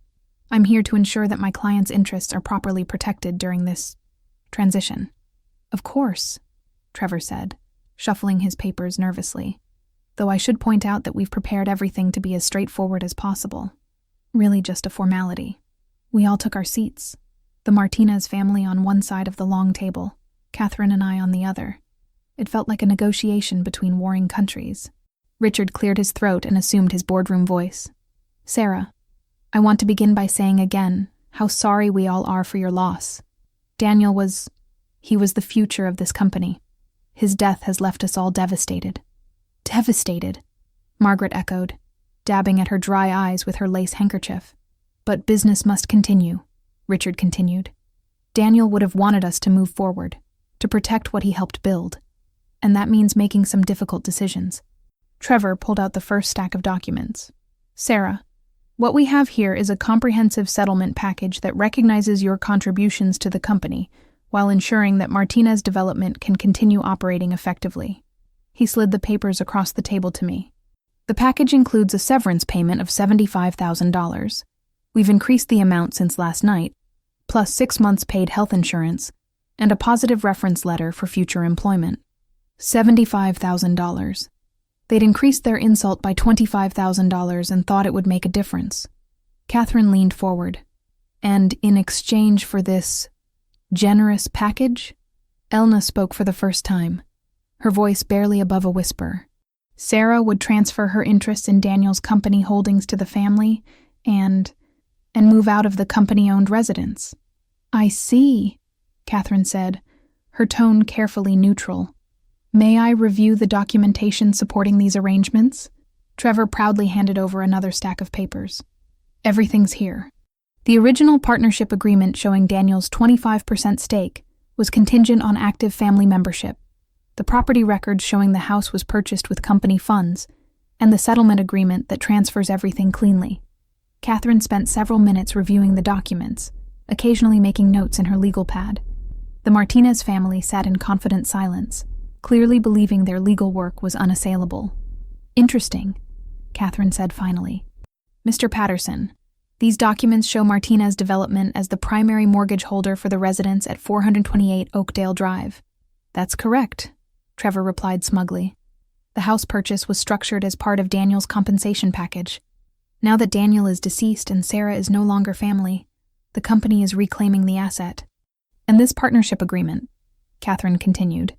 I'm here to ensure that my client's interests are properly protected during this transition." "Of course," Trevor said, shuffling his papers nervously. "Though I should point out that we've prepared everything to be as straightforward as possible. Really just a formality." We all took our seats, the Martinez family on one side of the long table, Catherine and I on the other. It felt like a negotiation between warring countries. Richard cleared his throat and assumed his boardroom voice. "Sarah, I want to begin by saying again how sorry we all are for your loss. Daniel was the future of this company. His death has left us all devastated." "Devastated," Margaret echoed, dabbing at her dry eyes with her lace handkerchief. "But business must continue," Richard continued. "Daniel would have wanted us to move forward, to protect what he helped build. And that means making some difficult decisions." Trevor pulled out the first stack of documents. "Sarah, what we have here is a comprehensive settlement package that recognizes your contributions to the company while ensuring that Martinez Development can continue operating effectively." He slid the papers across the table to me. "The package includes a severance payment of $75,000. We've increased the amount since last night, plus 6 months paid health insurance, and a positive reference letter for future employment." $75,000. They'd increased their insult by $25,000 and thought it would make a difference. Catherine leaned forward. "And in exchange for this generous package?" Elna spoke for the first time, her voice barely above a whisper. "Sarah would transfer her interests in Daniel's company holdings to the family and move out of the company-owned residence." "I see," Catherine said, her tone carefully neutral. "May I review the documentation supporting these arrangements?" Trevor proudly handed over another stack of papers. "Everything's here." The original partnership agreement showing Daniel's 25% stake was contingent on active family membership, the property records showing the house was purchased with company funds, and the settlement agreement that transfers everything cleanly. Catherine spent several minutes reviewing the documents, occasionally making notes in her legal pad. The Martinez family sat in confident silence, clearly believing their legal work was unassailable. "Interesting," Catherine said finally. "Mr. Patterson, these documents show Martinez Development as the primary mortgage holder for the residence at 428 Oakdale Drive." "That's correct," Trevor replied smugly. "The house purchase was structured as part of Daniel's compensation package. Now that Daniel is deceased and Sarah is no longer family, the company is reclaiming the asset. And this partnership agreement," Catherine continued,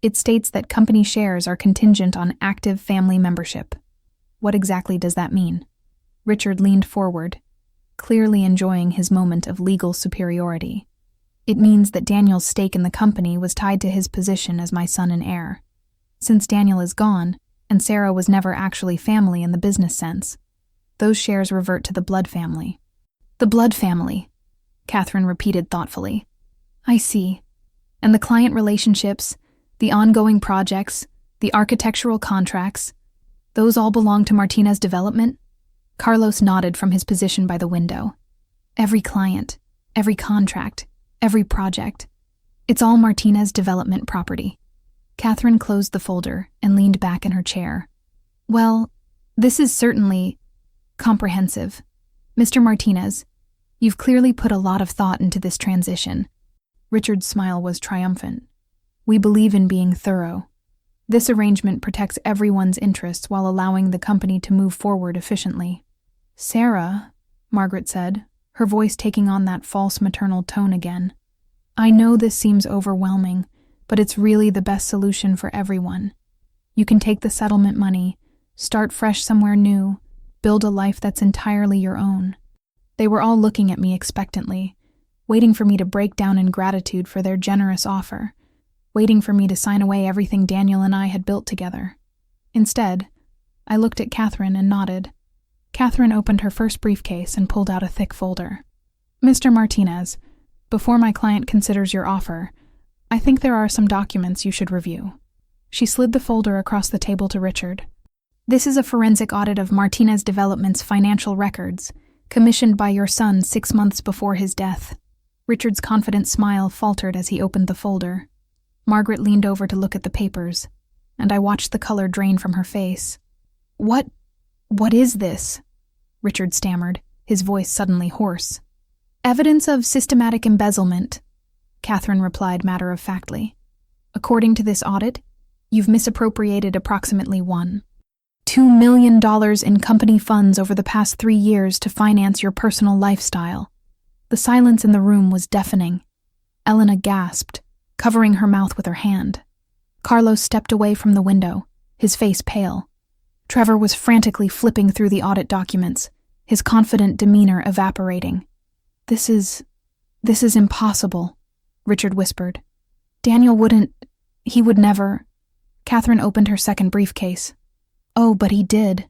"it states that company shares are contingent on active family membership." "What exactly does that mean?" Richard leaned forward, clearly enjoying his moment of legal superiority. "It means that Daniel's stake in the company was tied to his position as my son and heir. Since Daniel is gone, and Sarah was never actually family in the business sense, those shares revert to the Blood family." "The Blood family," Catherine repeated thoughtfully. "I see. And the client relationships, the ongoing projects, the architectural contracts, those all belong to Martinez Development?" Carlos nodded from his position by the window. "Every client, every contract, every project. It's all Martinez Development property." Catherine closed the folder and leaned back in her chair. "Well, this is certainly comprehensive. Mr. Martinez, you've clearly put a lot of thought into this transition." Richard's smile was triumphant. "We believe in being thorough. This arrangement protects everyone's interests while allowing the company to move forward efficiently." "Sarah," Margaret said, her voice taking on that false maternal tone again, "I know this seems overwhelming, but it's really the best solution for everyone. You can take the settlement money, start fresh somewhere new, build a life that's entirely your own." They were all looking at me expectantly, waiting for me to break down in gratitude for their generous offer, waiting for me to sign away everything Daniel and I had built together. Instead, I looked at Catherine and nodded. Catherine opened her first briefcase and pulled out a thick folder. "Mr. Martinez, before my client considers your offer, I think there are some documents you should review." She slid the folder across the table to Richard. "This is a forensic audit of Martinez Development's financial records, commissioned by your son 6 months before his death." Richard's confident smile faltered as he opened the folder. Margaret leaned over to look at the papers, and I watched the color drain from her face. What is this?" Richard stammered, his voice suddenly hoarse. "Evidence of systematic embezzlement," Catherine replied matter-of-factly. "According to this audit, you've misappropriated approximately $2 million in company funds over the past 3 years to finance your personal lifestyle." The silence in the room was deafening. Elena gasped, covering her mouth with her hand. Carlos stepped away from the window, his face pale. Trevor was frantically flipping through the audit documents, his confident demeanor evaporating. This is impossible," Richard whispered. "Daniel he would never." Catherine opened her second briefcase. "Oh, but he did."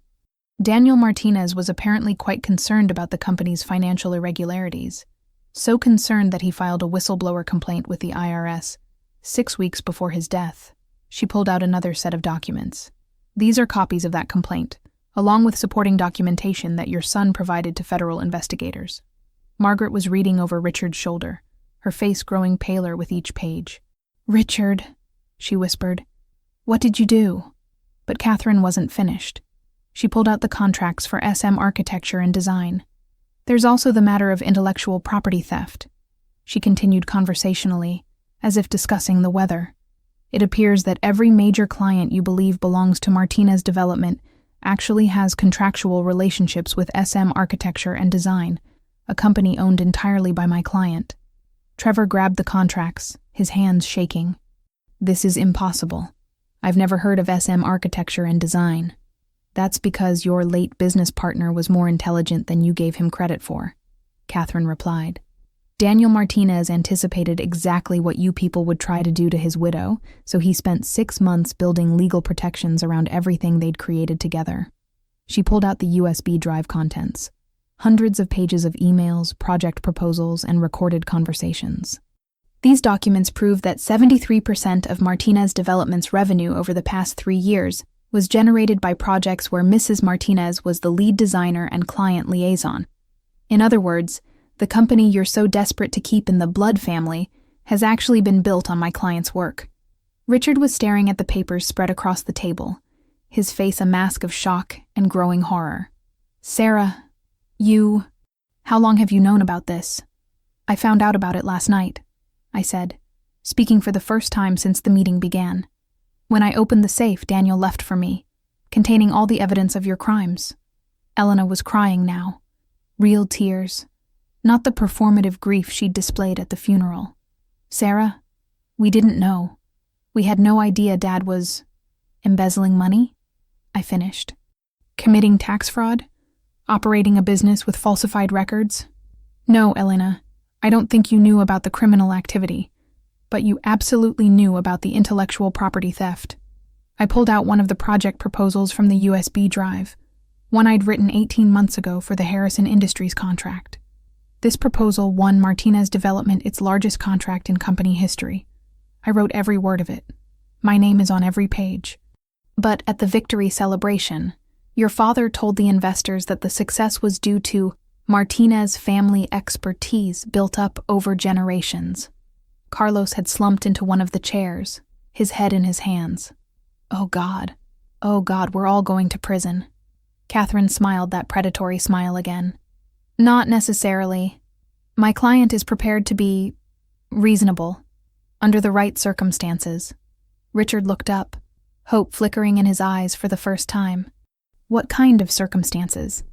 Daniel Martinez was apparently quite concerned about the company's financial irregularities, so concerned that he filed a whistleblower complaint with the IRS 6 weeks before his death. She pulled out another set of documents. "These are copies of that complaint, along with supporting documentation that your son provided to federal investigators." Margaret was reading over Richard's shoulder, her face growing paler with each page. "Richard," she whispered, "what did you do?" But Catherine wasn't finished. She pulled out the contracts for SM Architecture and Design. "There's also the matter of intellectual property theft," she continued conversationally, as if discussing the weather. "It appears that every major client you believe belongs to Martinez Development actually has contractual relationships with SM Architecture and Design, a company owned entirely by my client." Trevor grabbed the contracts, his hands shaking. "This is impossible. I've never heard of SM Architecture and Design." "That's because your late business partner was more intelligent than you gave him credit for," Catherine replied. "Daniel Martinez anticipated exactly what you people would try to do to his widow, so he spent 6 months building legal protections around everything they'd created together." She pulled out the USB drive contents. hundreds of pages of emails, project proposals, and recorded conversations. These documents prove that 73% of Martinez Development's revenue over the past 3 years was generated by projects where Mrs. Martinez was the lead designer and client liaison. In other words, the company you're so desperate to keep in the blood family has actually been built on my client's work. Richard was staring at the papers spread across the table, his face a mask of shock and growing horror. Sarah, how long have you known about this? I found out about it last night, I said, speaking for the first time since the meeting began. When I opened the safe Daniel left for me, containing all the evidence of your crimes. Elena was crying now. Real tears. Not the performative grief she'd displayed at the funeral. Sarah, we didn't know. We had no idea Dad was embezzling money, I finished. Committing tax fraud? Operating a business with falsified records? No, Elena, I don't think you knew about the criminal activity, but you absolutely knew about the intellectual property theft. I pulled out one of the project proposals from the USB drive, one I'd written 18 months ago for the Harrison Industries contract. This proposal won Martinez Development its largest contract in company history. I wrote every word of it. My name is on every page. But at the victory celebration, your father told the investors that the success was due to Martinez family expertise built up over generations. Carlos had slumped into one of the chairs, his head in his hands. Oh God, we're all going to prison. Catherine smiled that predatory smile again. Not necessarily. My client is prepared to be reasonable, under the right circumstances. Richard looked up, hope flickering in his eyes for the first time. What kind of circumstances?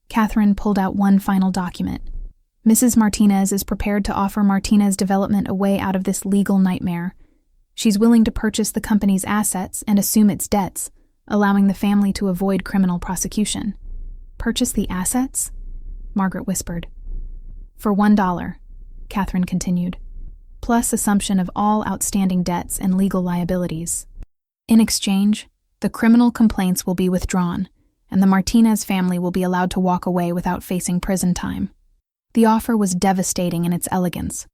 Catherine pulled out one final document. Mrs. Martinez is prepared to offer Martinez Development a way out of this legal nightmare. She's willing to purchase the company's assets and assume its debts, allowing the family to avoid criminal prosecution. Purchase the assets? Margaret whispered. For $1, Catherine continued, plus assumption of all outstanding debts and legal liabilities. In exchange, the criminal complaints will be withdrawn, and the Martinez family will be allowed to walk away without facing prison time. The offer was devastating in its elegance.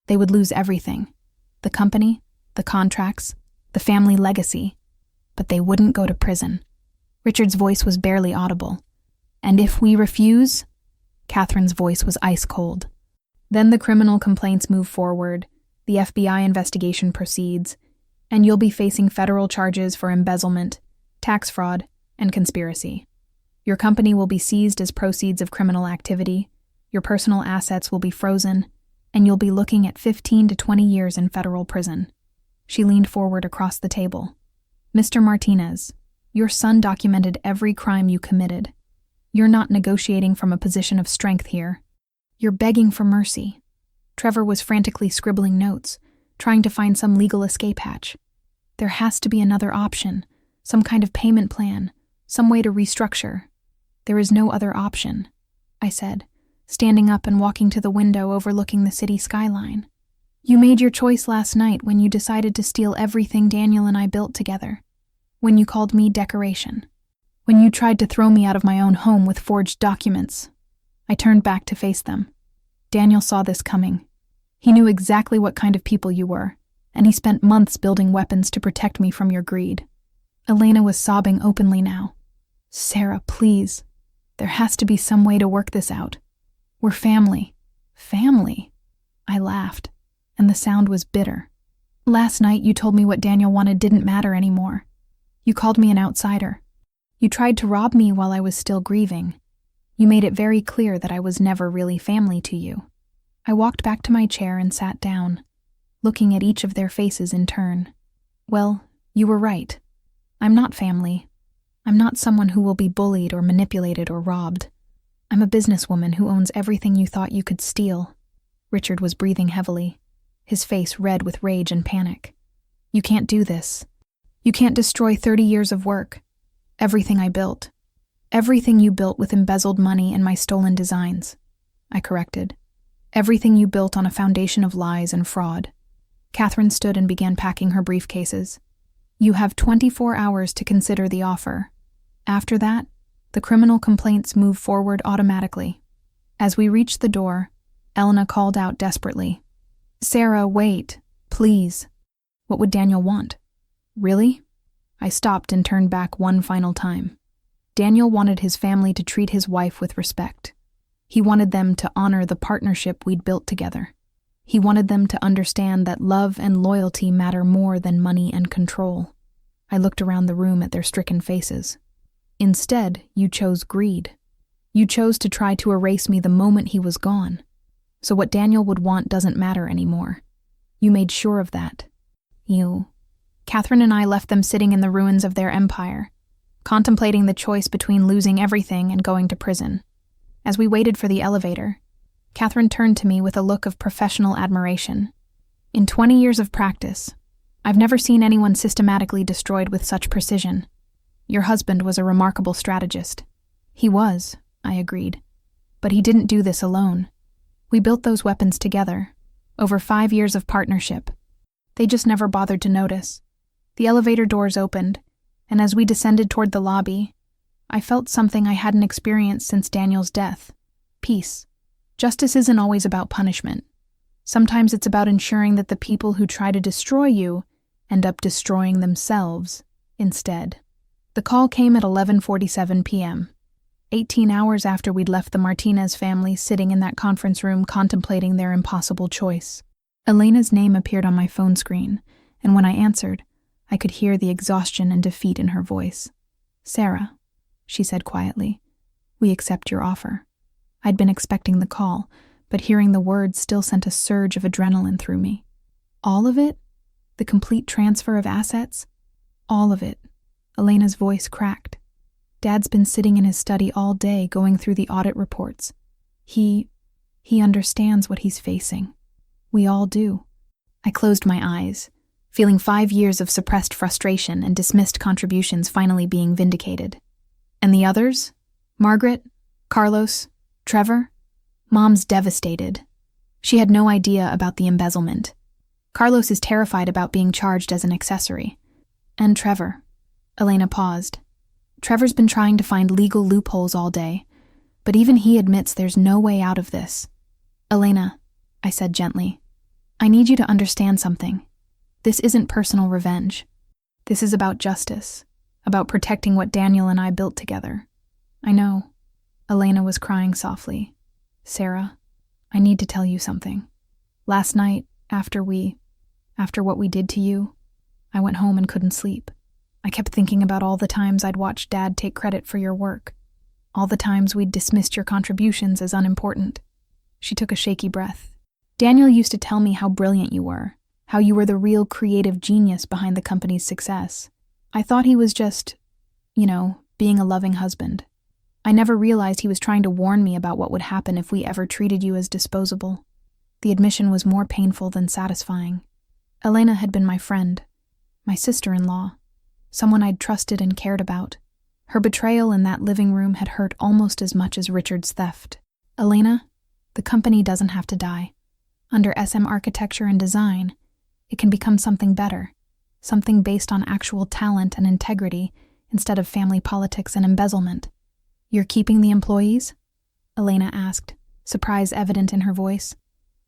They would lose everything: the company, the contracts, the family legacy, but they wouldn't go to prison. Richard's voice was barely audible. And if we refuse? Catherine's voice was ice cold. Then the criminal complaints move forward, the FBI investigation proceeds, and you'll be facing federal charges for embezzlement, tax fraud, and conspiracy. Your company will be seized as proceeds of criminal activity, your personal assets will be frozen, and you'll be looking at 15 to 20 years in federal prison. She leaned forward across the table. Mr. Martinez, your son documented every crime you committed. You're not negotiating from a position of strength here. You're begging for mercy. Trevor was frantically scribbling notes, trying to find some legal escape hatch. There has to be another option, some kind of payment plan, some way to restructure. There is no other option, I said, standing up and walking to the window overlooking the city skyline. You made your choice last night when you decided to steal everything Daniel and I built together. When you called me decoration. When you tried to throw me out of my own home with forged documents. I turned back to face them. Daniel saw this coming. He knew exactly what kind of people you were, and he spent months building weapons to protect me from your greed. Elena was sobbing openly now. Sarah, please. There has to be some way to work this out. We're family. Family? I laughed, and the sound was bitter. Last night you told me what Daniel wanted didn't matter anymore. You called me an outsider. You tried to rob me while I was still grieving. You made it very clear that I was never really family to you. I walked back to my chair and sat down, looking at each of their faces in turn. Well, you were right. I'm not family. I'm not someone who will be bullied or manipulated or robbed. I'm a businesswoman who owns everything you thought you could steal. Richard was breathing heavily, his face red with rage and panic. You can't do this. You can't destroy 30 years of work. Everything I built. Everything you built with embezzled money and my stolen designs. I corrected. Everything you built on a foundation of lies and fraud. Catherine stood and began packing her briefcases. You have 24 hours to consider the offer. After that, the criminal complaints move forward automatically. As we reached the door, Elena called out desperately, "Sarah, wait, please." What would Daniel want? Really? I stopped and turned back one final time. Daniel wanted his family to treat his wife with respect. He wanted them to honor the partnership we'd built together. He wanted them to understand that love and loyalty matter more than money and control. I looked around the room at their stricken faces. Instead, you chose greed. You chose to try to erase me the moment he was gone. So what Daniel would want doesn't matter anymore. You made sure of that. Catherine and I left them sitting in the ruins of their empire, contemplating the choice between losing everything and going to prison. As we waited for the elevator, Catherine turned to me with a look of professional admiration. In 20 years of practice, I've never seen anyone systematically destroyed with such precision. Your husband was a remarkable strategist. He was, I agreed. But he didn't do this alone. We built those weapons together, over 5 years of partnership. They just never bothered to notice. The elevator doors opened, and as we descended toward the lobby, I felt something I hadn't experienced since Daniel's death. Peace. Justice isn't always about punishment. Sometimes it's about ensuring that the people who try to destroy you end up destroying themselves instead. The call came at 11:47 p.m., 18 hours after we'd left the Martinez family sitting in that conference room contemplating their impossible choice. Elena's name appeared on my phone screen, and when I answered, I could hear the exhaustion and defeat in her voice. "Sarah," she said quietly, "we accept your offer." I'd been expecting the call, but hearing the words still sent a surge of adrenaline through me. All of it? The complete transfer of assets? All of it. Elena's voice cracked. Dad's been sitting in his study all day going through the audit reports. He understands what he's facing. We all do. I closed my eyes, feeling 5 years of suppressed frustration and dismissed contributions finally being vindicated. And the others? Margaret? Carlos? Trevor? Mom's devastated. She had no idea about the embezzlement. Carlos is terrified about being charged as an accessory. And Trevor. Elena paused. Trevor's been trying to find legal loopholes all day, but even he admits there's no way out of this. "Elena," I said gently, "I need you to understand something. This isn't personal revenge. This is about justice, about protecting what Daniel and I built together." "I know." Elena was crying softly. "Sarah, I need to tell you something. Last night, after what we did to you, I went home and couldn't sleep. I kept thinking about all the times I'd watched Dad take credit for your work, all the times we'd dismissed your contributions as unimportant." She took a shaky breath. "Daniel used to tell me how brilliant you were, how you were the real creative genius behind the company's success. I thought he was just, being a loving husband. I never realized he was trying to warn me about what would happen if we ever treated you as disposable." The admission was more painful than satisfying. Elena had been my friend, my sister-in-law, someone I'd trusted and cared about. Her betrayal in that living room had hurt almost as much as Richard's theft. "Elena, the company doesn't have to die. Under SM Architecture and Design, it can become something better, something based on actual talent and integrity instead of family politics and embezzlement." "You're keeping the employees?" Elena asked, surprise evident in her voice.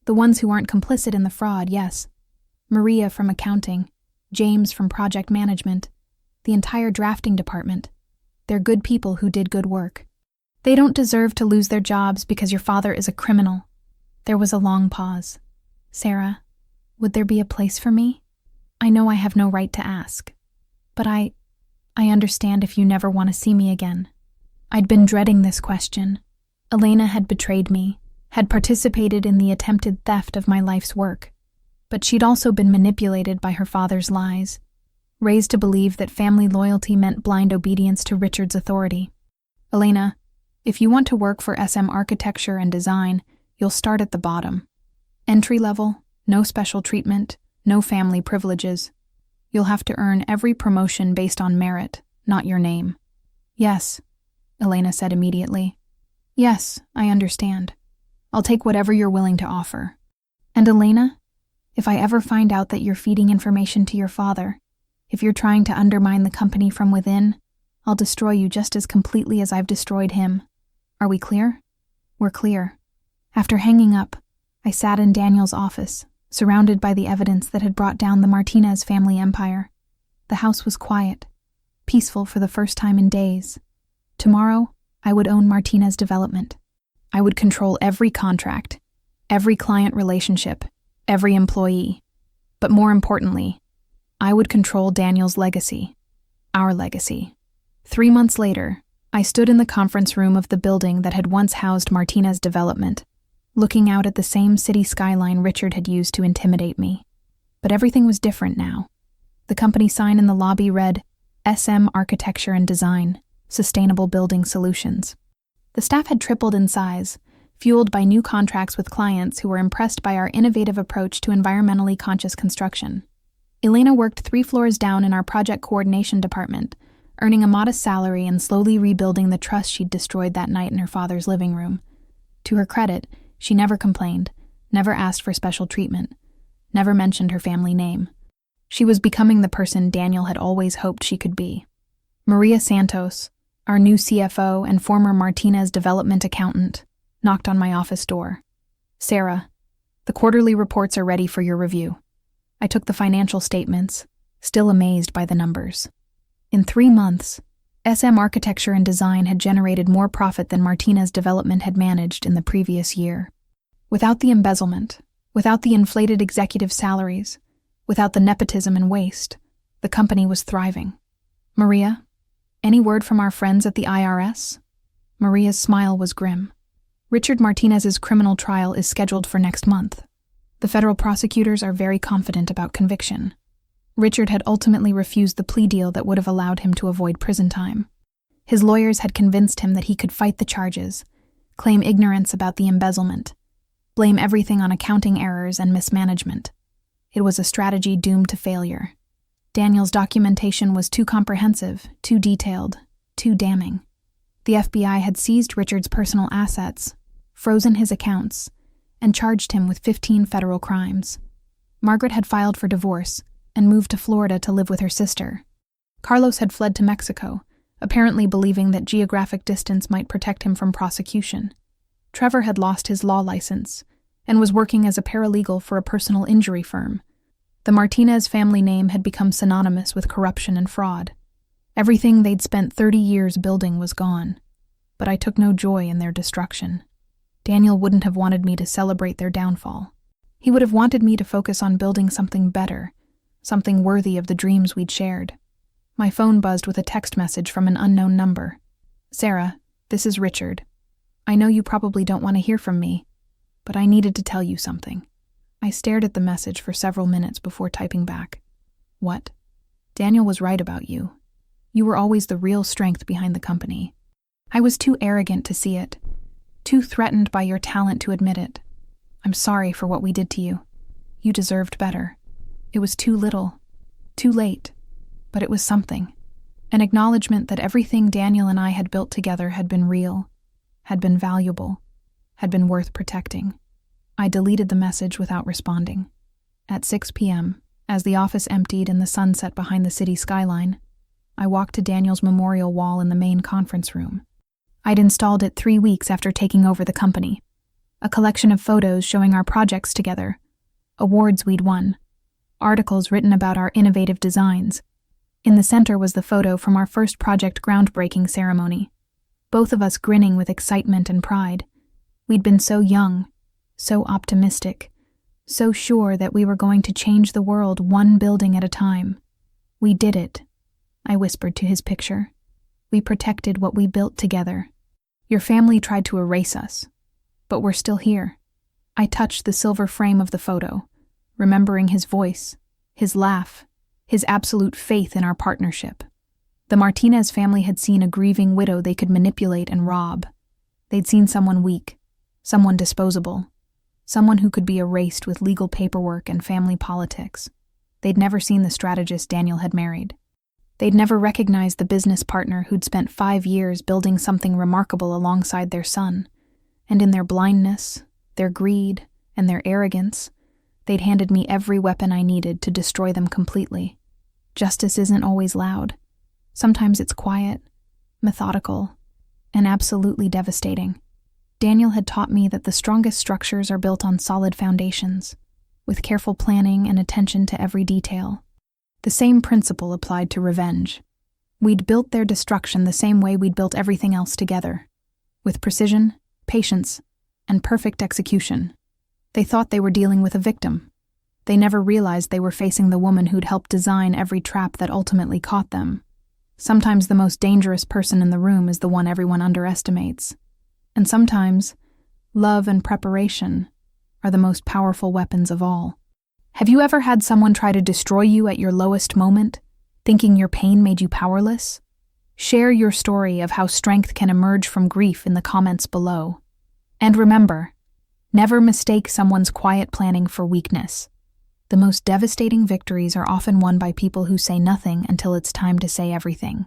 "The ones who aren't complicit in the fraud, yes. Maria from accounting, James from project management, the entire drafting department. They're good people who did good work. They don't deserve to lose their jobs because your father is a criminal." There was a long pause. "Sarah, would there be a place for me? I know I have no right to ask, but I understand if you never want to see me again." I'd been dreading this question. Elena had betrayed me, had participated in the attempted theft of my life's work, but she'd also been manipulated by her father's lies, raised to believe that family loyalty meant blind obedience to Richard's authority. "Elena, if you want to work for SM Architecture and Design, you'll start at the bottom. Entry level, no special treatment, no family privileges. You'll have to earn every promotion based on merit, not your name." "Yes," Elena said immediately. "Yes, I understand. I'll take whatever you're willing to offer. And Elena, if I ever find out that you're feeding information to your father, if you're trying to undermine the company from within, I'll destroy you just as completely as I've destroyed him. Are we clear?" "We're clear," After hanging up, I sat in Daniel's office, surrounded by the evidence that had brought down the Martinez family empire. The house was quiet, peaceful for the first time in days. Tomorrow, I would own Martinez Development. I would control every contract, every client relationship, every employee. But more importantly, I would control Daniel's legacy, our legacy. 3 months later, I stood in the conference room of the building that had once housed Martinez Development, looking out at the same city skyline Richard had used to intimidate me. But everything was different now. The company sign in the lobby read, SM Architecture and Design, Sustainable Building Solutions. The staff had tripled in size, fueled by new contracts with clients who were impressed by our innovative approach to environmentally conscious construction. Elena worked 3 floors down in our project coordination department, earning a modest salary and slowly rebuilding the trust she'd destroyed that night in her father's living room. To her credit, she never complained, never asked for special treatment, never mentioned her family name. She was becoming the person Daniel had always hoped she could be. Maria Santos, our new CFO and former Martinez development accountant, knocked on my office door. "Sarah, the quarterly reports are ready for your review." I took the financial statements, still amazed by the numbers. In 3 months, SM Architecture and Design had generated more profit than Martinez Development had managed in the previous year. Without the embezzlement, without the inflated executive salaries, without the nepotism and waste, the company was thriving. "Maria, any word from our friends at the IRS?" Maria's smile was grim. "Richard Martinez's criminal trial is scheduled for next month. The federal prosecutors are very confident about conviction. Richard had ultimately refused the plea deal that would have allowed him to avoid prison time. His lawyers had convinced him that he could fight the charges, claim ignorance about the embezzlement, blame everything on accounting errors and mismanagement. It was a strategy doomed to failure. Daniel's documentation was too comprehensive, too detailed, too damning. The FBI had seized Richard's personal assets, frozen his accounts, and charged him with 15 federal crimes. Margaret had filed for divorce and moved to Florida to live with her sister. Carlos had fled to Mexico, apparently believing that geographic distance might protect him from prosecution. Trevor had lost his law license and was working as a paralegal for a personal injury firm. The Martinez family name had become synonymous with corruption and fraud. Everything they'd spent 30 years building was gone, but I took no joy in their destruction. Daniel wouldn't have wanted me to celebrate their downfall. He would have wanted me to focus on building something better, something worthy of the dreams we'd shared. My phone buzzed with a text message from an unknown number. "Sarah, this is Richard. I know you probably don't want to hear from me, but I needed to tell you something." I stared at the message for several minutes before typing back. "What?" "Daniel was right about you. You were always the real strength behind the company. I was too arrogant to see it, too threatened by your talent to admit it. I'm sorry for what we did to you. You deserved better. It was too little, too late, but it was something. An acknowledgement that everything Daniel and I had built together had been real, had been valuable, had been worth protecting." I deleted the message without responding. At 6 p.m., as the office emptied in the sunset behind the city skyline, I walked to Daniel's memorial wall in the main conference room. I'd installed it 3 weeks after taking over the company. A collection of photos showing our projects together, awards we'd won, articles written about our innovative designs. In the center was the photo from our first project groundbreaking ceremony, both of us grinning with excitement and pride. We'd been so young, so optimistic, so sure that we were going to change the world one building at a time. "We did it," I whispered to his picture. "We protected what we built together. Your family tried to erase us, but we're still here." I touched the silver frame of the photo, remembering his voice, his laugh, his absolute faith in our partnership. The Martinez family had seen a grieving widow they could manipulate and rob. They'd seen someone weak, someone disposable, someone who could be erased with legal paperwork and family politics. They'd never seen the strategist Daniel had married. They'd never recognized the business partner who'd spent 5 years building something remarkable alongside their son. And in their blindness, their greed, and their arrogance, they'd handed me every weapon I needed to destroy them completely. Justice isn't always loud. Sometimes it's quiet, methodical, and absolutely devastating. Daniel had taught me that the strongest structures are built on solid foundations, with careful planning and attention to every detail. The same principle applied to revenge. We'd built their destruction the same way we'd built everything else together, with precision, patience, and perfect execution. They thought they were dealing with a victim. They never realized they were facing the woman who'd helped design every trap that ultimately caught them. Sometimes the most dangerous person in the room is the one everyone underestimates. And sometimes, love and preparation are the most powerful weapons of all. Have you ever had someone try to destroy you at your lowest moment, thinking your pain made you powerless? Share your story of how strength can emerge from grief in the comments below. And remember, never mistake someone's quiet planning for weakness. The most devastating victories are often won by people who say nothing until it's time to say everything.